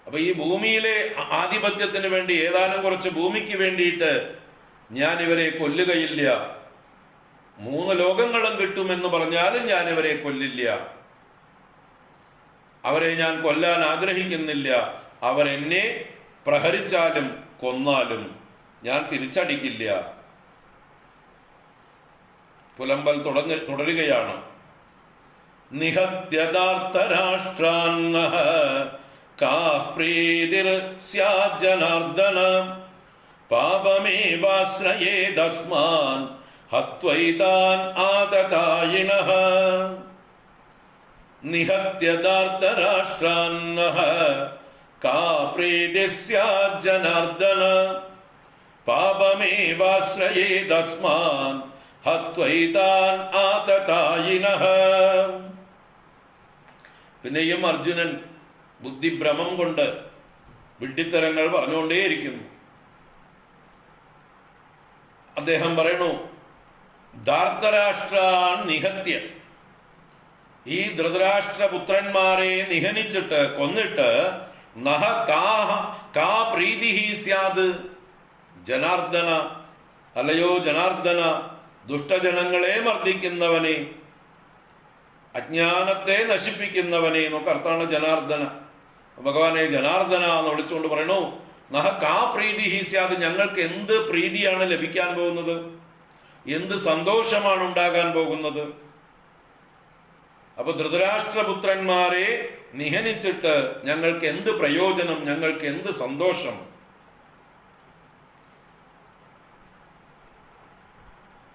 അപ്പൊ ഈ ഭൂമിയിലെ ആധിപത്യത്തിന് വേണ്ടി, ഏതാനും കുറച്ച് ഭൂമിക്ക് വേണ്ടിയിട്ട് ഞാൻ ഇവരെ കൊല്ലുകയില്ല. 3 ലോകങ്ങളും കിട്ടുമെന്ന് പറഞ്ഞാലും ഞാൻ ഇവരെ കൊല്ലില്ല. അവരെ ഞാൻ കൊല്ലാൻ ആഗ്രഹിക്കുന്നില്ല. അവരെന്നെ പ്രഹരിച്ചാലും കൊന്നാലും ഞാൻ തിരിച്ചടിക്കില്ല. പുലമ്പൽ തുടരുകയാണ്. നിഹത്യദാർത്തരാഷ്ട്രാന്നഃ കാഃ പ്രീതിർ സ്യാത് ജനാർദ്ദന പാപമേവാശ്രയേദസ്മാൻ ഹത്വൈതാൻ ആതതായിനഃ. നിഹത്യദാർത്തരാഷ്ട്രാന്നഃ കാഃ പ്രീതിർ സ്യാത് ജനാർദ്ദന പാപമേവാശ്രയേദസ്മാൻ ഹത്വൈതാൻ ആതതായിനഃ. പിന്നെയും അർജുനൻ ബുദ്ധിഭ്രമം കൊണ്ട് വിഡ്ഢിത്തരങ്ങൾ പറഞ്ഞുകൊണ്ടേയിരിക്കുന്നു. അദ്ദേഹം പറയണു, ധാർത്തരാഷ്ട്രാൻ നിഹത്യ, ഈ ധൃതരാഷ്ട്രപുത്രന്മാരെ നിഹനിച്ചിട്ട്, കൊന്നിട്ട്, നഹ കാ പ്രീതി സ്യാത് ജനാർദ്ദന, അല്ലയോ ജനാർദ്ദന, ദുഷ്ടജനങ്ങളെ മർദ്ദിക്കുന്നവനെ, അജ്ഞാനത്തെ നശിപ്പിക്കുന്നവനെ എന്നൊക്കെ അർത്ഥാണ് ജനാർദ്ദന. ഭഗവാനെ ജനാർദ്ദന എന്ന് വിളിച്ചുകൊണ്ട് പറയണു, നഹ കാ പ്രീതി സ്യാത്, ഞങ്ങൾക്ക് എന്ത് പ്രീതിയാണ് ലഭിക്കാൻ പോകുന്നത്, എന്ത് സന്തോഷമാണ് ഉണ്ടാകാൻ പോകുന്നത്. അപ്പൊ ധൃതരാഷ്ട്രപുത്രന്മാരെ നിഹനിച്ചിട്ട് ഞങ്ങൾക്ക് എന്ത് പ്രയോജനം, ഞങ്ങൾക്ക് എന്ത് സന്തോഷം?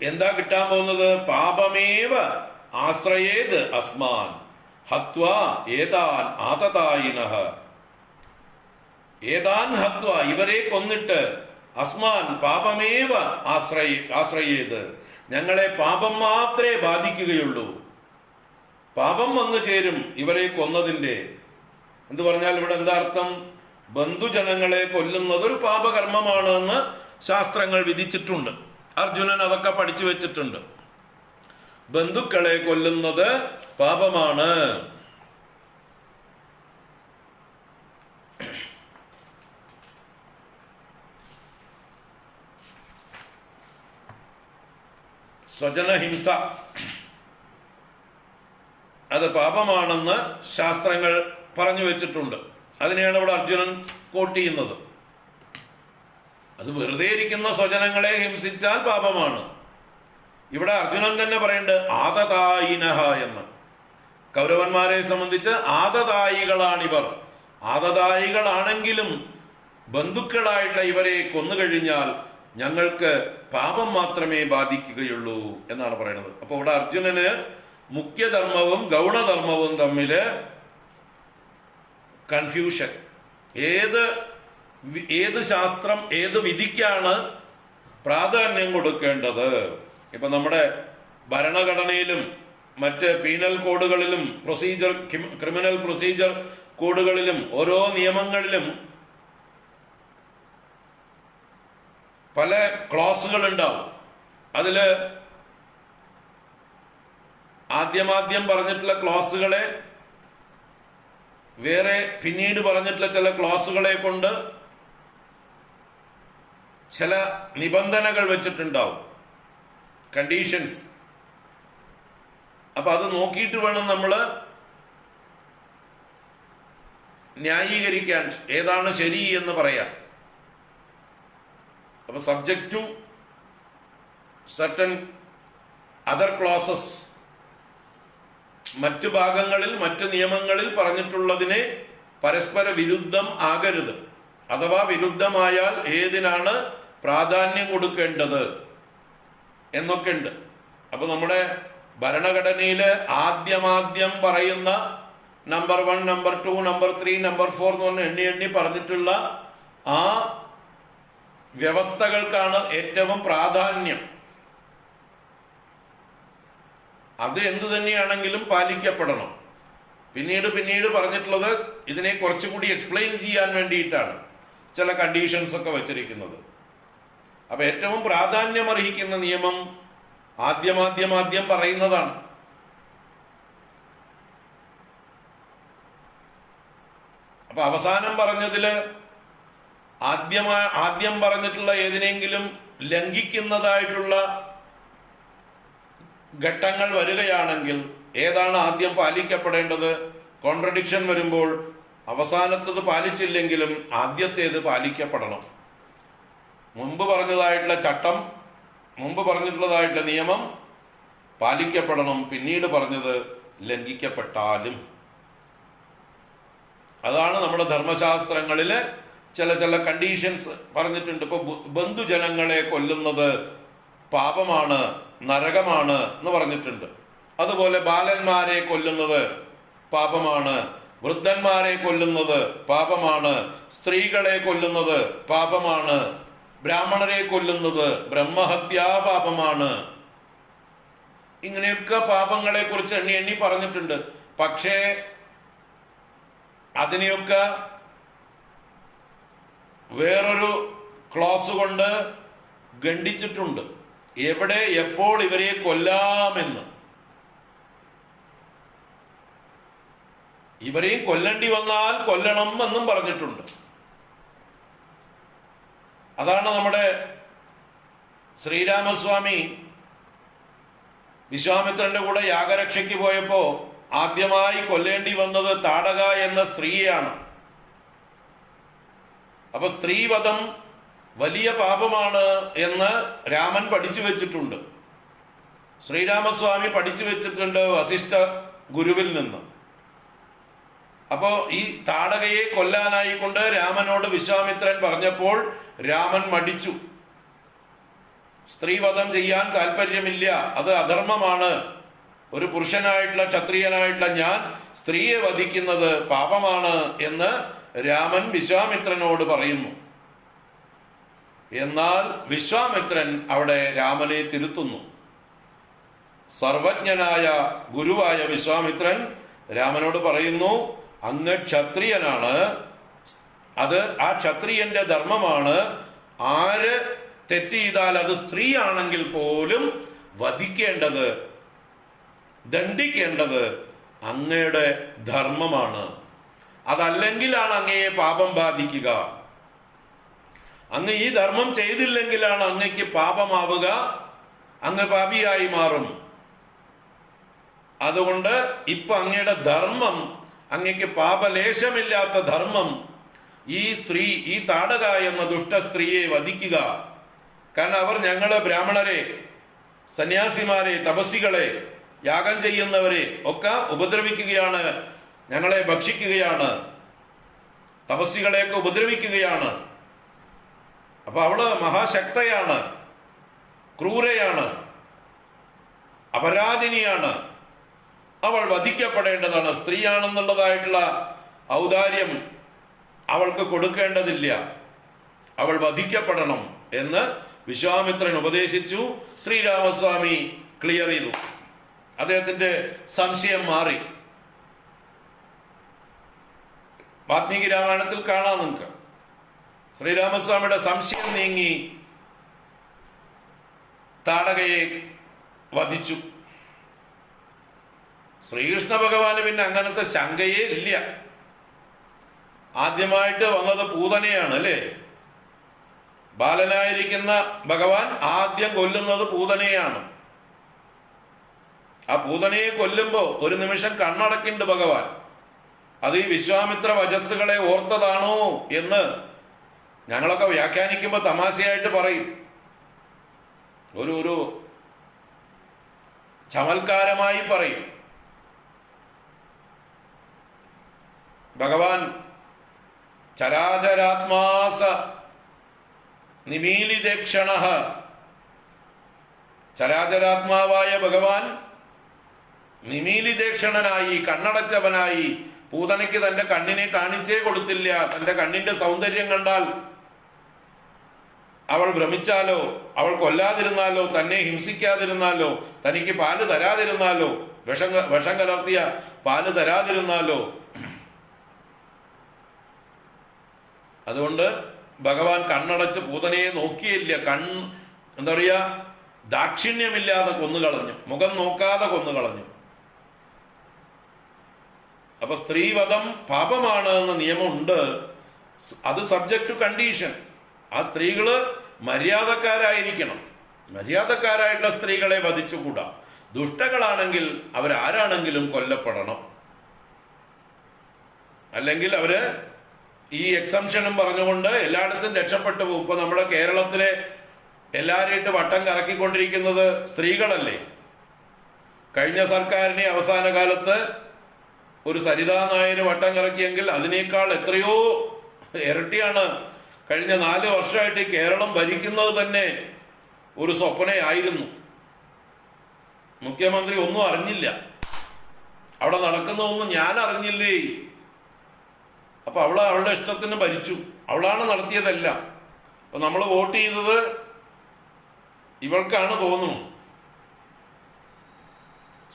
എന്താ കിട്ടാൻ പോകുന്നത്? പാപമേവ ആശ്രയേത് അസ്മാൻ ഹത്വാ ഏതാൻ ആതതായിനഃ. ഏതാൻ ഹത്വ, ഇവരെ കൊന്നിട്ട്, അസ്മാൻ പാപമേവ ആശ്രയേത്, ഞങ്ങളെ പാപം മാത്രമേ ബാധിക്കുകയുള്ളൂ. പാപം വന്നു ചേരും ഇവരെ കൊന്നതിന്റെ. എന്ത് പറഞ്ഞാൽ ഇവിടെ എന്താ അർത്ഥം? ബന്ധുജനങ്ങളെ കൊല്ലുന്നത് ഒരു പാപകർമ്മമാണ് എന്ന് ശാസ്ത്രങ്ങൾ വിധിച്ചിട്ടുണ്ട്. അർജുനൻ അതൊക്കെ പഠിച്ചു വെച്ചിട്ടുണ്ട്. ബന്ധുക്കളെ കൊല്ലുന്നത് പാപമാണ്. സ്വജനഹിംസ അത് പാപമാണെന്ന് ശാസ്ത്രങ്ങൾ പറഞ്ഞു വെച്ചിട്ടുണ്ട്. അതിനെയാണ് ഇവിടെ അർജുനൻ കോട്ട് ചെയ്യുന്നത്. അത് വെറുതെ ഇരിക്കുന്ന സ്വജനങ്ങളെ ഹിംസിച്ചാൽ പാപമാണ്. ഇവിടെ അർജുനൻ തന്നെ പറയുന്നുണ്ട് ആതതായിനഹ എന്ന്. കൗരവന്മാരെ സംബന്ധിച്ച് ആതതായികളാണിവർ. ആതതായികളാണെങ്കിലും ബന്ധുക്കളായിട്ടുള്ള ഇവരെ കൊന്നുകഴിഞ്ഞാൽ ഞങ്ങൾക്ക് പാപം മാത്രമേ ബാധിക്കുകയുള്ളൂ എന്നാണ് പറയുന്നത്. അപ്പൊ ഇവിടെ അർജുനന് മുഖ്യധർമ്മവും ഗൗണധർമ്മവും തമ്മില് കൺഫ്യൂഷൻ. ഏത് ശാസ്ത്രം ഏത് വിധിക്കാണ് പ്രാധാന്യം കൊടുക്കേണ്ടത്? ഇപ്പൊ നമ്മുടെ ഭരണഘടനയിലും മറ്റ് പീനൽ കോഡുകളിലും ക്രിമിനൽ പ്രൊസീജിയർ കോഡുകളിലും ഓരോ നിയമങ്ങളിലും പല ക്ലോസുകൾ ഉണ്ടാവും. അതില് ആദ്യം പറഞ്ഞിട്ടുള്ള ക്ലോസുകളെ വേറെ പിന്നീട് പറഞ്ഞിട്ടുള്ള ചില ക്ലോസുകളെ കൊണ്ട് ചില നിബന്ധനകൾ വെച്ചിട്ടുണ്ടാവും, കണ്ടീഷൻസ്. അപ്പൊ അത് നോക്കിയിട്ട് വേണം നമ്മൾ ന്യായീകരിക്കാൻ ഏതാണ് ശരി എന്ന് പറയാം. അപ്പൊ subject to certain other clauses, മറ്റു ഭാഗങ്ങളിൽ മറ്റു നിയമങ്ങളിൽ പറഞ്ഞിട്ടുള്ളതിനെ പരസ്പര വിരുദ്ധം ആകരുത്. അഥവാ വിരുദ്ധമായാൽ ഏതിനാണ് പ്രാധാന്യം കൊടുക്കേണ്ടത് എന്നൊക്കെ ഉണ്ട്. അപ്പൊ നമ്മുടെ ഭരണഘടനയില് ആദ്യം പറയുന്ന നമ്പർ 1, നമ്പർ 2, നമ്പർ 3, നമ്പർ 4 എന്ന് പറഞ്ഞ് എണ്ണി പറഞ്ഞിട്ടുള്ള ആ വ്യവസ്ഥകൾക്കാണ് ഏറ്റവും പ്രാധാന്യം. അത് എന്തു തന്നെയാണെങ്കിലും പാലിക്കപ്പെടണം. പിന്നീട് പറഞ്ഞിട്ടുള്ളത് ഇതിനെ കുറച്ചുകൂടി എക്സ്പ്ലെയിൻ ചെയ്യാൻ വേണ്ടിയിട്ടാണ് ചില കണ്ടീഷൻസ് ഒക്കെ വച്ചിരിക്കുന്നത്. അപ്പൊ ഏറ്റവും പ്രാധാന്യം അർഹിക്കുന്ന നിയമം ആദ്യം പറയുന്നതാണ്. അപ്പൊ അവസാനം പറഞ്ഞതില് ആദ്യം പറഞ്ഞിട്ടുള്ള ഏതിനെങ്കിലും ലംഘിക്കുന്നതായിട്ടുള്ള ഘട്ടങ്ങൾ വരികയാണെങ്കിൽ ഏതാണ് ആദ്യം പാലിക്കപ്പെടേണ്ടത്? കോൺട്രഡിക്ഷൻ വരുമ്പോൾ അവസാനത്തത് പാലിച്ചില്ലെങ്കിലും ആദ്യത്തേത് പാലിക്കപ്പെടണം. മുമ്പ് പറഞ്ഞതായിട്ടുള്ള ചട്ടം, മുമ്പ് പറഞ്ഞിട്ടുള്ളതായിട്ടുള്ള നിയമം പാലിക്കപ്പെടണം. പിന്നീട് പറഞ്ഞത് ലംഘിക്കപ്പെട്ടാലും. അതാണ് നമ്മുടെ ധർമ്മശാസ്ത്രങ്ങളിലെ ചില കണ്ടീഷൻസ് പറഞ്ഞിട്ടുണ്ട്. ഇപ്പൊ ബന്ധുജനങ്ങളെ കൊല്ലുന്നത് പാപമാണ്, നരകമാണ് എന്ന് പറഞ്ഞിട്ടുണ്ട്. അതുപോലെ ബാലന്മാരെ കൊല്ലുന്നത് പാപമാണ്, വൃദ്ധന്മാരെ കൊല്ലുന്നത് പാപമാണ്, സ്ത്രീകളെ കൊല്ലുന്നത് പാപമാണ്, ബ്രാഹ്മണരെ കൊല്ലുന്നത് ബ്രഹ്മഹത്യാ പാപമാണ്. ഇങ്ങനെയൊക്കെ പാപങ്ങളെ കുറിച്ച് എണ്ണി പറഞ്ഞിട്ടുണ്ട്. പക്ഷേ അതിനെയൊക്കെ വേറൊരു ക്ലോസ് കൊണ്ട് ഖണ്ഡിച്ചിട്ടുണ്ട്. എവിടെ എപ്പോൾ ഇവരെ കൊല്ലാമെന്ന്. ഇവരെയും കൊല്ലേണ്ടി വന്നാൽ കൊല്ലണം എന്നും പറഞ്ഞിട്ടുണ്ട്. അതാണ് നമ്മുടെ ശ്രീരാമസ്വാമി വിശ്വാമിത്രന്റെ കൂടെ യാഗരക്ഷയ്ക്ക് പോയപ്പോ ആദ്യമായി കൊല്ലേണ്ടി വന്നത് താടക എന്ന സ്ത്രീയാണ്. അപ്പൊ സ്ത്രീവധം വലിയ പാപമാണ് എന്ന് രാമൻ പഠിച്ചു വെച്ചിട്ടുണ്ട്. ശ്രീരാമസ്വാമി പഠിച്ചു വെച്ചിട്ടുണ്ട് വസിഷ്ഠ ഗുരുവിൽ നിന്ന്. അപ്പോ ഈ താടകയെ കൊല്ലാനായിക്കൊണ്ട് രാമനോട് വിശ്വാമിത്രൻ പറഞ്ഞപ്പോൾ രാമൻ മടിച്ചു. സ്ത്രീവധം ചെയ്യാൻ താല്പര്യമില്ല, അത് അധർമ്മമാണ്. ഒരു പുരുഷനായിട്ടുള്ള ക്ഷത്രിയനായിട്ടുള്ള ഞാൻ സ്ത്രീയെ വധിക്കുന്നത് പാപമാണ് എന്ന് രാമൻ വിശ്വാമിത്രനോട് പറയുന്നു. എന്നാൽ വിശ്വാമിത്രൻ അവിടെ രാമനെ തിരുത്തുന്നു. സർവജ്ഞനായ ഗുരുവായ വിശ്വാമിത്രൻ രാമനോട് പറയുന്നു, അങ്ങ് ക്ഷത്രിയനാണ്, അത് ആ ക്ഷത്രിയന്റെ ധർമ്മമാണ്. ആര് തെറ്റ് ചെയ്താൽ അത് സ്ത്രീ ആണെങ്കിൽ പോലും വധിക്കേണ്ടത്, ദണ്ഡിക്കേണ്ടത് അങ്ങയുടെ ധർമ്മമാണ്. അതല്ലെങ്കിലാണ് അങ്ങയെ പാപം ബാധിക്കുക. അങ്ങ് ഈ ധർമ്മം ചെയ്തില്ലെങ്കിലാണ് അങ്ങയ്ക്ക് പാപമാവുക, അങ്ങ് പാപിയായി മാറും. അതുകൊണ്ട് ഇപ്പൊ അങ്ങയുടെ ധർമ്മം, അങ്ങയ്ക്ക് പാപലേശമില്ലാത്ത ധർമ്മം, ഈ സ്ത്രീ, ഈ താടക എന്ന ദുഷ്ട സ്ത്രീയെ വധിക്കുക. കാരണം അവർ ഞങ്ങളെ ബ്രാഹ്മണരെ, സന്യാസിമാരെ, തപസ്സികളെ, യാഗം ചെയ്യുന്നവരെ ഒക്കെ ഉപദ്രവിക്കുകയാണ്, ഞങ്ങളെ ഭക്ഷിക്കുകയാണ്, തപസ്സികളെയൊക്കെ ഉപദ്രവിക്കുകയാണ്. അപ്പൊ അവള് മഹാശക്തയാണ്, ക്രൂരയാണ്, അപരാധിനിയാണ്. അവൾ വധിക്കപ്പെടേണ്ടതാണ്. സ്ത്രീയാണെന്നുള്ളതായിട്ടുള്ള ഔദാര്യം അവൾക്ക് കൊടുക്കേണ്ടതില്ല, അവൾ വധിക്കപ്പെടണം എന്ന് വിശ്വാമിത്രൻ ഉപദേശിച്ചു. ശ്രീരാമസ്വാമി ക്ലിയർ ചെയ്തു. അദ്ദേഹത്തിന്റെ സംശയം മാറി. വാത്മീകി രാമായണത്തിൽ കാണാം നിങ്ങൾക്ക്. ശ്രീരാമസ്വാമിയുടെ സംശയം നീങ്ങി, താടകയെ വധിച്ചു. ശ്രീകൃഷ്ണ ഭഗവാന് പിന്നെ അങ്ങനത്തെ ശങ്കയേ ഇല്ല. ആദ്യമായിട്ട് വന്നത് പൂതനയാണ് അല്ലേ? ബാലനായിരിക്കുന്ന ഭഗവാൻ ആദ്യം കൊല്ലുന്നത് പൂതനയാണ്. ആ പൂതനയെ കൊല്ലുമ്പോ ഒരു നിമിഷം കണ്ണടക്കുന്നുണ്ട് ഭഗവാൻ. അത് ഈ വിശ്വാമിത്ര വചസ്സുകളെ ഓർത്തതാണോ എന്ന് ഞങ്ങളൊക്കെ വ്യാഖ്യാനിക്കുമ്പോ തമാശയായിട്ട് പറയും. ഒരു ചമൽക്കാരമായി പറയും. ഭഗവാൻ ചരാചരാത്മാസ നിമീലിതേക്ഷണ, ചരാചരാത്മാവായ ഭഗവാൻ നിമീലിതേക്ഷണനായി, കണ്ണടച്ചവനായി, പൂതനയ്ക്ക് തന്റെ കണ്ണിനെ കാണിച്ചേ കൊടുത്തില്ല. തന്റെ കണ്ണിന്റെ സൗന്ദര്യം കണ്ടാൽ അവൾ ഭ്രമിച്ചാലോ, അവൾ കൊല്ലാതിരുന്നാലോ, തന്നെ ഹിംസിക്കാതിരുന്നാലോ, തനിക്ക് പാല് തരാതിരുന്നാലോ, വിഷം കലർത്തിയ പാല് തരാതിരുന്നാലോ. അതുകൊണ്ട് ഭഗവാൻ കണ്ണടച്ച് പൂതനയെ നോക്കിയില്ല. എന്താ പറയാ, ദാക്ഷിണ്യമില്ലാതെ കൊന്നുകളഞ്ഞു, മുഖം നോക്കാതെ കൊന്നുകളഞ്ഞു. അപ്പൊ സ്ത്രീവധം പാപമാണ് എന്ന നിയമമുണ്ട്. അത് സബ്ജക്ട് ടു കണ്ടീഷൻ. ആ സ്ത്രീകള് മര്യാദക്കാരായിരിക്കണം. മര്യാദക്കാരായിട്ടുള്ള സ്ത്രീകളെ വധിച്ചുകൂടാ. ദുഷ്ടകളാണെങ്കിൽ അവരാരാണെങ്കിലും കൊല്ലപ്പെടണം. അല്ലെങ്കിൽ അവര് ഈ എക്സംഷനും പറഞ്ഞുകൊണ്ട് എല്ലായിടത്തും രക്ഷപ്പെട്ടു പോകും. ഇപ്പൊ നമ്മുടെ കേരളത്തിലെ എല്ലാവരെയിട്ട് വട്ടം കറക്കിക്കൊണ്ടിരിക്കുന്നത് സ്ത്രീകളല്ലേ? കഴിഞ്ഞ സർക്കാരിനെ അവസാന കാലത്ത് ഒരു സരിതാ നായര് വട്ടം കറക്കിയെങ്കിൽ അതിനേക്കാൾ എത്രയോ ഇരട്ടിയാണ് കഴിഞ്ഞ 4 വർഷമായിട്ട് കേരളം ഭരിക്കുന്നത് തന്നെ ഒരു സ്വപ്നയായിരുന്നു. മുഖ്യമന്ത്രി ഒന്നും അറിഞ്ഞില്ല, അവിടെ നടക്കുന്നതൊന്നും ഞാൻ അറിഞ്ഞില്ലേ. അപ്പൊ അവളുടെ ഇഷ്ടത്തിന് ഭരിച്ചു, അവളാണ് നടത്തിയതെല്ലാം. അപ്പൊ നമ്മൾ വോട്ട് ചെയ്തത് ഇവൾക്കാണ് തോന്നുന്നു.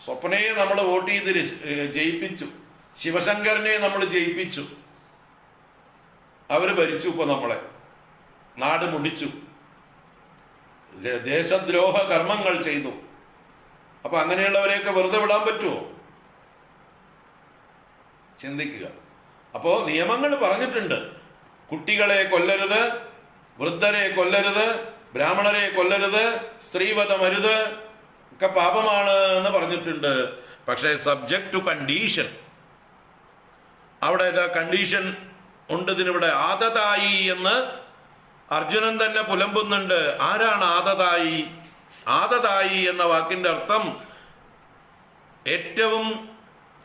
സ്വപ്നയെ നമ്മൾ വോട്ട് ചെയ്ത് ജയിപ്പിച്ചു, ശിവശങ്കരനെ നമ്മൾ ജയിപ്പിച്ചു. അവര് ഭരിച്ചു. ഇപ്പൊ നമ്മളെ നാട് മുടിച്ചു, ദേശദ്രോഹ കർമ്മങ്ങൾ ചെയ്തു. അപ്പൊ അങ്ങനെയുള്ളവരെയൊക്കെ വെറുതെ വിടാൻ പറ്റുമോ? ചിന്തിക്കുക. അപ്പോ നിയമങ്ങൾ പറഞ്ഞിട്ടുണ്ട്. കുട്ടികളെ കൊല്ലരുത്, വൃദ്ധരെ കൊല്ലരുത്, ബ്രാഹ്മണരെ കൊല്ലരുത്, സ്ത്രീവധമരുത്, ഒക്കെ പാപമാണ് എന്ന് പറഞ്ഞിട്ടുണ്ട്. പക്ഷേ സബ്ജക്ട് ടു കണ്ടീഷൻ. അവിടെ കണ്ടീഷൻ ഉണ്ട്. ഇതിനിവിടെ ആദതായി എന്ന് അർജുനൻ തന്നെ പുലമ്പുന്നുണ്ട്. ആരാണ് ആദതായി? ആദതായി എന്ന വാക്കിന്റെ അർത്ഥം ഏറ്റവും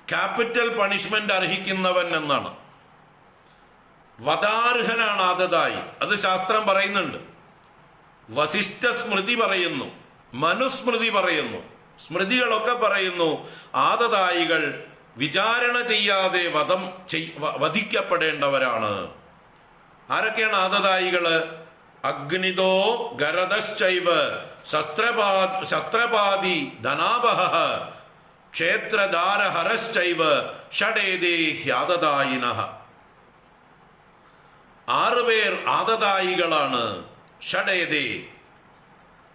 ക്യാപിറ്റൽ പണിഷ്മെന്റ് അർഹിക്കുന്നവൻ എന്നാണ്. വധാർഹനാണ് ആദതായി. അത് ശാസ്ത്രം പറയുന്നുണ്ട്. വസിഷ്ഠ സ്മൃതി പറയുന്നു, മനുസ്മൃതി പറയുന്നു, സ്മൃതികളൊക്കെ പറയുന്നു ആദതായികൾ വിചാരണ ചെയ്യാതെ വധിക്കപ്പെടേണ്ടവരാണ്. ആരൊക്കെയാണ് ആദതായികള്? അഗ്നിതോ ഗരദശ്ചൈവ ശസ്ത്രപാതി ധനാപഹ ക്ഷേത്രധാരഹരശ്ചൈവ ഷഡേതേ ഹ്യാതദായിനഃ. 6 പേർ ആദതായികളാണ്. ഷഡേതേ,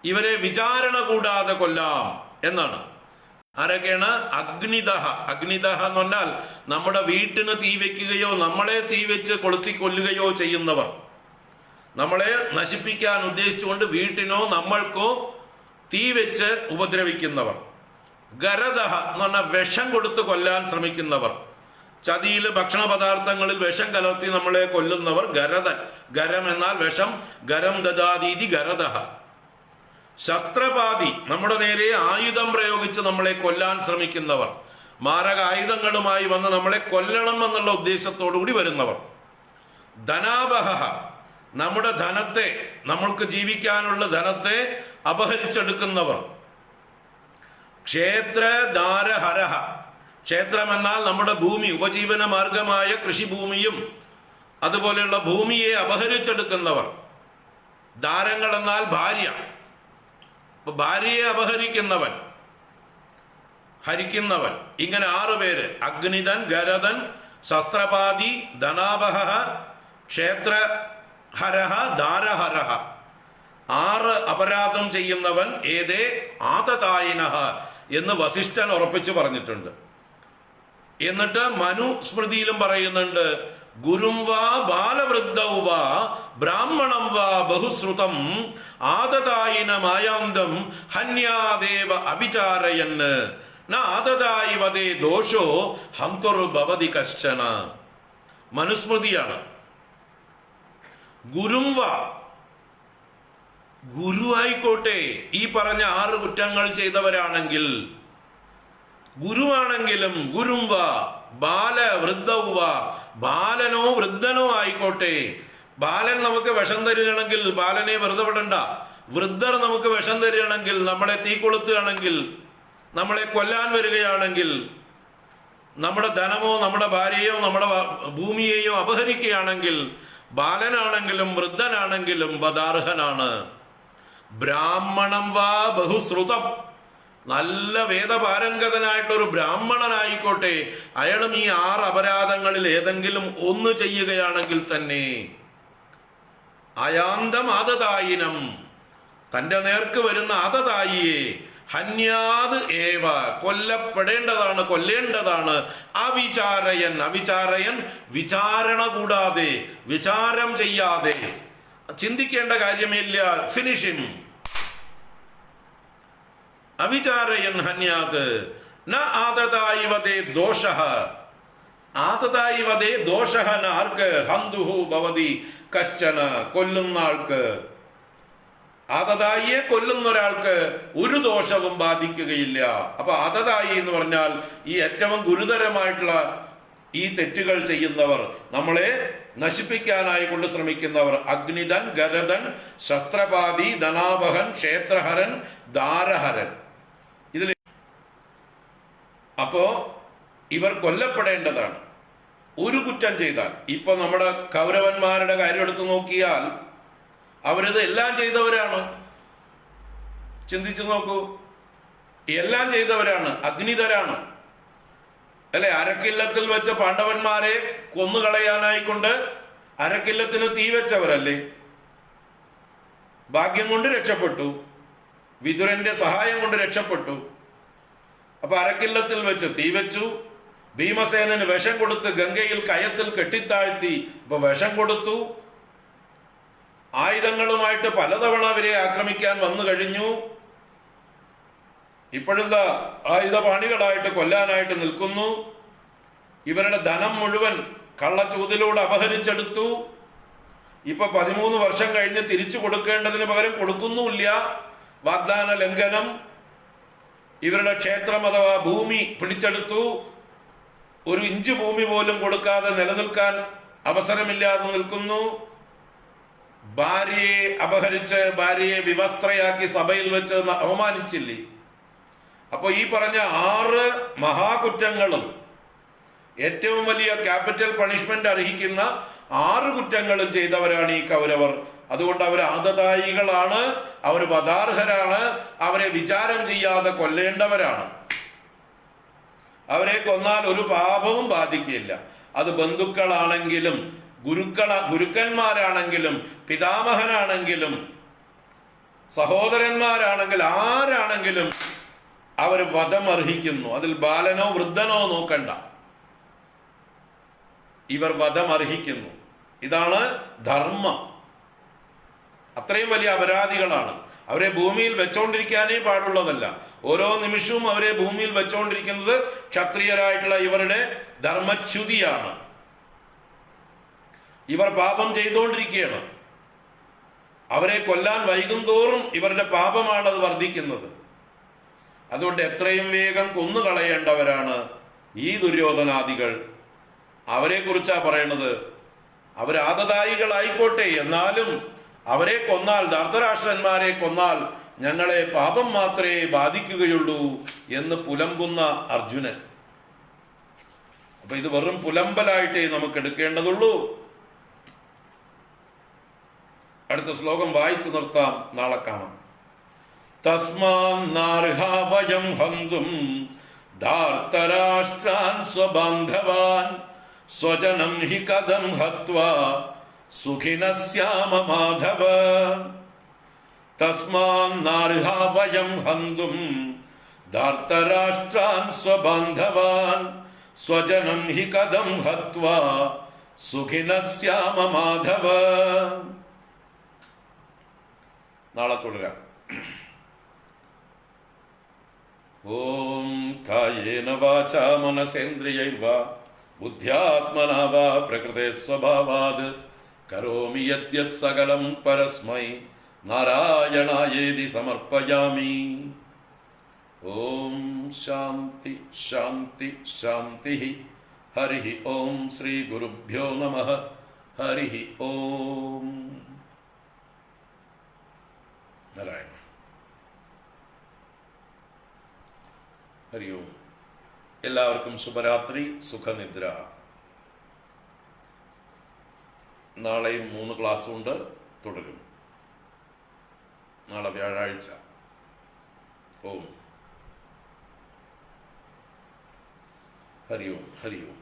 ഇവരെ വിചാരണ കൂടാതെ കൊല്ലാം എന്നാണ്. ആരൊക്കെയാണ്? അഗ്നിദഹ. അഗ്നിദഹ എന്ന് പറഞ്ഞാൽ നമ്മുടെ വീട്ടിന് തീ വെക്കുകയോ നമ്മളെ തീ വെച്ച് കൊളുത്തി കൊല്ലുകയോ ചെയ്യുന്നവർ, നമ്മളെ നശിപ്പിക്കാൻ ഉദ്ദേശിച്ചുകൊണ്ട് വീട്ടിനോ നമ്മൾക്കോ തീ വെച്ച് ഉപദ്രവിക്കുന്നവർ. ഗരദഹ എന്ന് പറഞ്ഞാൽ വിഷം കൊടുത്ത് കൊല്ലാൻ ശ്രമിക്കുന്നവർ, ചതിയിൽ ഭക്ഷണ പദാർത്ഥങ്ങളിൽ വിഷം കലർത്തി നമ്മളെ കൊല്ലുന്നവർ ഗരദൻ. ഗരം എന്നാൽ വിഷം. ഗരം ദദാതീതി ഗരദഹ. ശസ്ത്രപാതി, നമ്മുടെ നേരെ ആയുധം പ്രയോഗിച്ച് നമ്മളെ കൊല്ലാൻ ശ്രമിക്കുന്നവർ, മാരക ആയുധങ്ങളുമായി വന്ന് നമ്മളെ കൊല്ലണം എന്നുള്ള ഉദ്ദേശത്തോടു കൂടി വരുന്നവർ. ധനാപഹ, നമ്മുടെ ധനത്തെ, നമ്മൾക്ക് ജീവിക്കാനുള്ള ധനത്തെ അപഹരിച്ചെടുക്കുന്നവർ. ക്ഷേത്രധാരഹരഹ, ക്ഷേത്രം എന്നാൽ നമ്മുടെ ഭൂമി, ഉപജീവന മാർഗമായ കൃഷിഭൂമിയും അതുപോലെയുള്ള ഭൂമിയെ അപഹരിച്ചെടുക്കുന്നവർ. ധാരങ്ങൾ എന്നാൽ ഭാര്യ, ഭാര്യയെ അപഹരിക്കുന്നവൻ, ഹരിക്കുന്നവൻ. ഇങ്ങനെ 6 പേര്: അഗ്നിതൻ, ഗരദൻ, ശസ്ത്രപാതി, ധനാപഹ, ക്ഷേത്രഹരഹ, ധാരഹരഹ. 6 അപരാധം ചെയ്യുന്നവൻ ഏതേ ആതതായിനഃ എന്ന് വസിഷ്ഠൻ ഉറപ്പിച്ചു പറഞ്ഞിട്ടുണ്ട്. എന്നിട്ട് മനുസ്മൃതിയിലും പറയുന്നുണ്ട്: ഗുരും വാ ബാലവൃദ്ധൗ വാ ബ്രാഹ്മണം വാ ബഹുശ്രുതം ആദതായിന മായാന്തം ഹന്യാദേവ അവിചാരയന് ന ആദതായി വദേ ദോഷോ ഹംതുർഭവതി കശ്ചന. മനുസ്മൃതിയാണ്. ഗുരും വാ, ഗുരുവായിക്കോട്ടെ, ഈ പറഞ്ഞ 6 കുറ്റങ്ങൾ ചെയ്തവരാണെങ്കിൽ, ഗുരുവാണെങ്കിലും ഗുരും വാ ബാല വൃദ്ധൗ വാ, ബാലനോ വൃദ്ധനോ ആയിക്കോട്ടെ. ബാലൻ നമുക്ക് വിഷം തരികയാണെങ്കിൽ ബാലനെ വെറുതെ വിടണ്ട. വൃദ്ധർ നമുക്ക് വിഷം തരികയാണെങ്കിൽ, നമ്മളെ തീ കൊളുത്തുകയാണെങ്കിൽ, നമ്മളെ കൊല്ലാൻ വരികയാണെങ്കിൽ, നമ്മുടെ ധനമോ നമ്മുടെ ഭാര്യയോ നമ്മുടെ ഭൂമിയെയോ അപഹരിക്കുകയാണെങ്കിൽ, ബാലനാണെങ്കിലും വൃദ്ധനാണെങ്കിലും വദാർഹനാണ്. ബ്രാഹ്മണം വാ ബഹുശ്രുതം, നല്ല വേദപാരംഗതനായിട്ടൊരു ബ്രാഹ്മണനായിക്കോട്ടെ, അയാളും ഈ 6 അപരാധങ്ങളിൽ ഏതെങ്കിലും ഒന്ന് ചെയ്യുകയാണെങ്കിൽ തന്നെ അയാന്തം ആദതായിനം, തന്റെ നേർക്ക് വരുന്ന ആദതായിയെ ഹന്യാത് ഏവ, കൊല്ലപ്പെടേണ്ടതാണ്, കൊല്ലേണ്ടതാണ്. അവിചാരയൻ, അവിചാരയൻ വിചാരണ കൂടാതെ, വിചാരം ചെയ്യാതെ, ചിന്തിക്കേണ്ട കാര്യമില്ല. ഫിനിഷിം. അവിചാരയൻ ഹന്യാത് ന ആദതായി വദേ ദോഷഃ. ആദതായി വദേ ദോഷഃ ന ആർക്ക്? ഹന്തുഹു ഭവതി കശ്ചന, കൊല്ലുന്ന ആൾക്ക്. ആദതായിയെ കൊല്ലുന്ന ഒരാൾക്ക് ഒരു ദോഷവും ബാധിക്കുകയില്ല. അപ്പൊ ആദതായി എന്ന് പറഞ്ഞാൽ ഈ ഏറ്റവും ഗുരുതരമായിട്ടുള്ള ഈ തെറ്റുകൾ ചെയ്യുന്നവർ, നമ്മളെ നശിപ്പിക്കാനായി കൊണ്ട് ശ്രമിക്കുന്നവർ. അഗ്നിതൻ, ഗരദൻ, ശസ്ത്രപാതി, ധനാപഹൻ, ക്ഷേത്രഹരൻ, ധാരഹരൻ. ഇതിൽ അപ്പോ ഇവർ കൊല്ലപ്പെടേണ്ടതാണ്. ഒരു കുറ്റം ചെയ്താൽ, ഇപ്പൊ നമ്മുടെ കൗരവന്മാരുടെ കാര്യം എടുത്തു നോക്കിയാൽ അവരിത് എല്ലാം ചെയ്തവരാണ്. ചിന്തിച്ചു നോക്കൂ, എല്ലാം ചെയ്തവരാണ്, അഗ്നിതരാണ് അല്ലെ? അരക്കില്ലത്തിൽ വെച്ച പാണ്ഡവന്മാരെ കൊന്നുകളയാനായിക്കൊണ്ട് അരക്കില്ലത്തിന് തീ വെച്ചവരല്ലേ? ഭാഗ്യം കൊണ്ട് രക്ഷപ്പെട്ടു, വിതുരന്റെ സഹായം കൊണ്ട് രക്ഷപ്പെട്ടു. അപ്പൊ അരക്കില്ലത്തിൽ വെച്ച് തീ വെച്ചു. ഭീമസേനന് വിഷം കൊടുത്ത് ഗംഗയിൽ കയത്തിൽ കെട്ടിത്താഴ്ത്തി. ഇപ്പൊ വിഷം കൊടുത്തു. ആയുധങ്ങളുമായിട്ട് പലതവണ അവരെ ആക്രമിക്കാൻ വന്നു കഴിഞ്ഞു. ഇപ്പോഴെന്താ? ആയുധപാണികളായിട്ട് കൊല്ലാനായിട്ട് നിൽക്കുന്നു. ഇവരുടെ ധനം മുഴുവൻ കള്ളച്ചൂതിലൂടെ അപഹരിച്ചെടുത്തു. ഇപ്പൊ 13 വർഷം കഴിഞ്ഞ് തിരിച്ചു കൊടുക്കേണ്ടതിന് പകരം കൊടുക്കുന്നുമില്ല. വാഗ്ദാന ലംഘനം. ഇവരുടെ ക്ഷേത്രം അഥവാ ഭൂമി പിടിച്ചെടുത്തു. 1 ഇഞ്ച് ഭൂമി പോലും കൊടുക്കാതെ നിലനിൽക്കാൻ അവസരമില്ലാതെ നിൽക്കുന്നു. ഭാര്യയെ അപഹരിച്ച് ഭാര്യയെ വിവസ്ത്രയാക്കി സഭയിൽ വെച്ച് അവമാനിച്ചില്ലേ? അപ്പൊ ഈ പറഞ്ഞ 6 മഹാകുറ്റങ്ങളും ഏറ്റവും വലിയ ക്യാപിറ്റൽ പണിഷ്മെന്റ് അർഹിക്കുന്ന 6 കുറ്റങ്ങളും ചെയ്തവരാണ് ഈ കൗരവർ. അതുകൊണ്ട് അവർ ആദതായികളാണ്, അവർ വധാർഹരാണ്, അവരെ വിചാരം ചെയ്യാതെ കൊല്ലേണ്ടവരാണ്. അവരെ കൊന്നാൽ ഒരു പാപവും ബാധിക്കില്ല. അത് ബന്ധുക്കളാണെങ്കിലും ഗുരുക്കന്മാരാണെങ്കിലും പിതാമഹനാണെങ്കിലും സഹോദരന്മാരാണെങ്കിൽ ആരാണെങ്കിലും അവർ വധമർഹിക്കുന്നു. അതിൽ ബാലനോ വൃദ്ധനോ നോക്കണ്ട, ഇവർ വധമർഹിക്കുന്നു. ഇതാണ് ധർമ്മം. അത്രയും വലിയ അപരാധികളാണ്. അവരെ ഭൂമിയിൽ വെച്ചോണ്ടിരിക്കാനേ പാടുള്ളതല്ല. ഓരോ നിമിഷവും അവരെ ഭൂമിയിൽ വെച്ചോണ്ടിരിക്കുന്നത് ക്ഷത്രിയരായിട്ടുള്ള ഇവരുടെ ധർമ്മച്യുതിയാണ്. ഇവർ പാപം ചെയ്തുകൊണ്ടിരിക്കുകയാണ്. അവരെ കൊല്ലാൻ വൈകുന്തോറും ഇവരുടെ പാപമാണ് അത് വർദ്ധിക്കുന്നത്. അതുകൊണ്ട് എത്രയും വേഗം കൊന്നുകളയേണ്ടവരാണ് ഈ ദുര്യോധനാദികൾ. അവരെ കുറിച്ചാ പറയണത്. അവരാദതായികളായിക്കോട്ടെ, എന്നാലും അവരെ കൊന്നാൽ, ധർത്തരാഷ്ട്രന്മാരെ കൊന്നാൽ ഞങ്ങളെ പാപം മാത്രമേ ബാധിക്കുകയുള്ളൂ എന്ന് പുലമ്പുന്ന അർജുനൻ. അപ്പൊ ഇത് വെറും പുലമ്പലായിട്ടേ നമുക്ക് എടുക്കേണ്ടതുള്ളൂ. അടുത്ത ശ്ലോകം വായിച്ചു നിർത്താം, നാളെ കാണാം. തസ്മാന്നർഹാവയം ഹന്തും ധാർത്തരാഷ്ട്രാൻ സ്വബാന്ധവാൻ സ്വജനം ഹി കഥം ഹത്വാ സുഖിനഃ സ്യാമ മാധവ. തസ്മാന്നർഹാവയം ഹന്തും ധാർത്തരാഷ്ട്രാൻ സ്വബാന്ധവാൻ സ്വജനം ഹി കഥം ഹത്വാ സുഖിനഃ സ്യാമ മാധവ. നാളെ തുടരാം. ഓം കായേന വാചാ മനസേന്ദ്രിയൈർവ ബുദ്ധ്യാത്മനാ വാ പ്രകൃതേ സ്വഭാവാത് കരോമി യദ്യത് സകലം പരസ്മൈ നാരായണായേതി സമർപ്പയാമി. ഓം ശാന്തി ശാന്തി ശാന്തി. ഹരി ഓം ശ്രീ ഗുരുഭ്യോ നമഃ. ഹരി ഓം നാരായണ. ഹരി ഓം. എല്ലാവർക്കും ശുഭരാത്രി, സുഖനിദ്ര. നാളെയും 3 ക്ലാസ്സുണ്ട്, തുടരും. നാളെ വ്യാഴാഴ്ച. ഓം. ഹരി ഓം. ഹരി ഓം.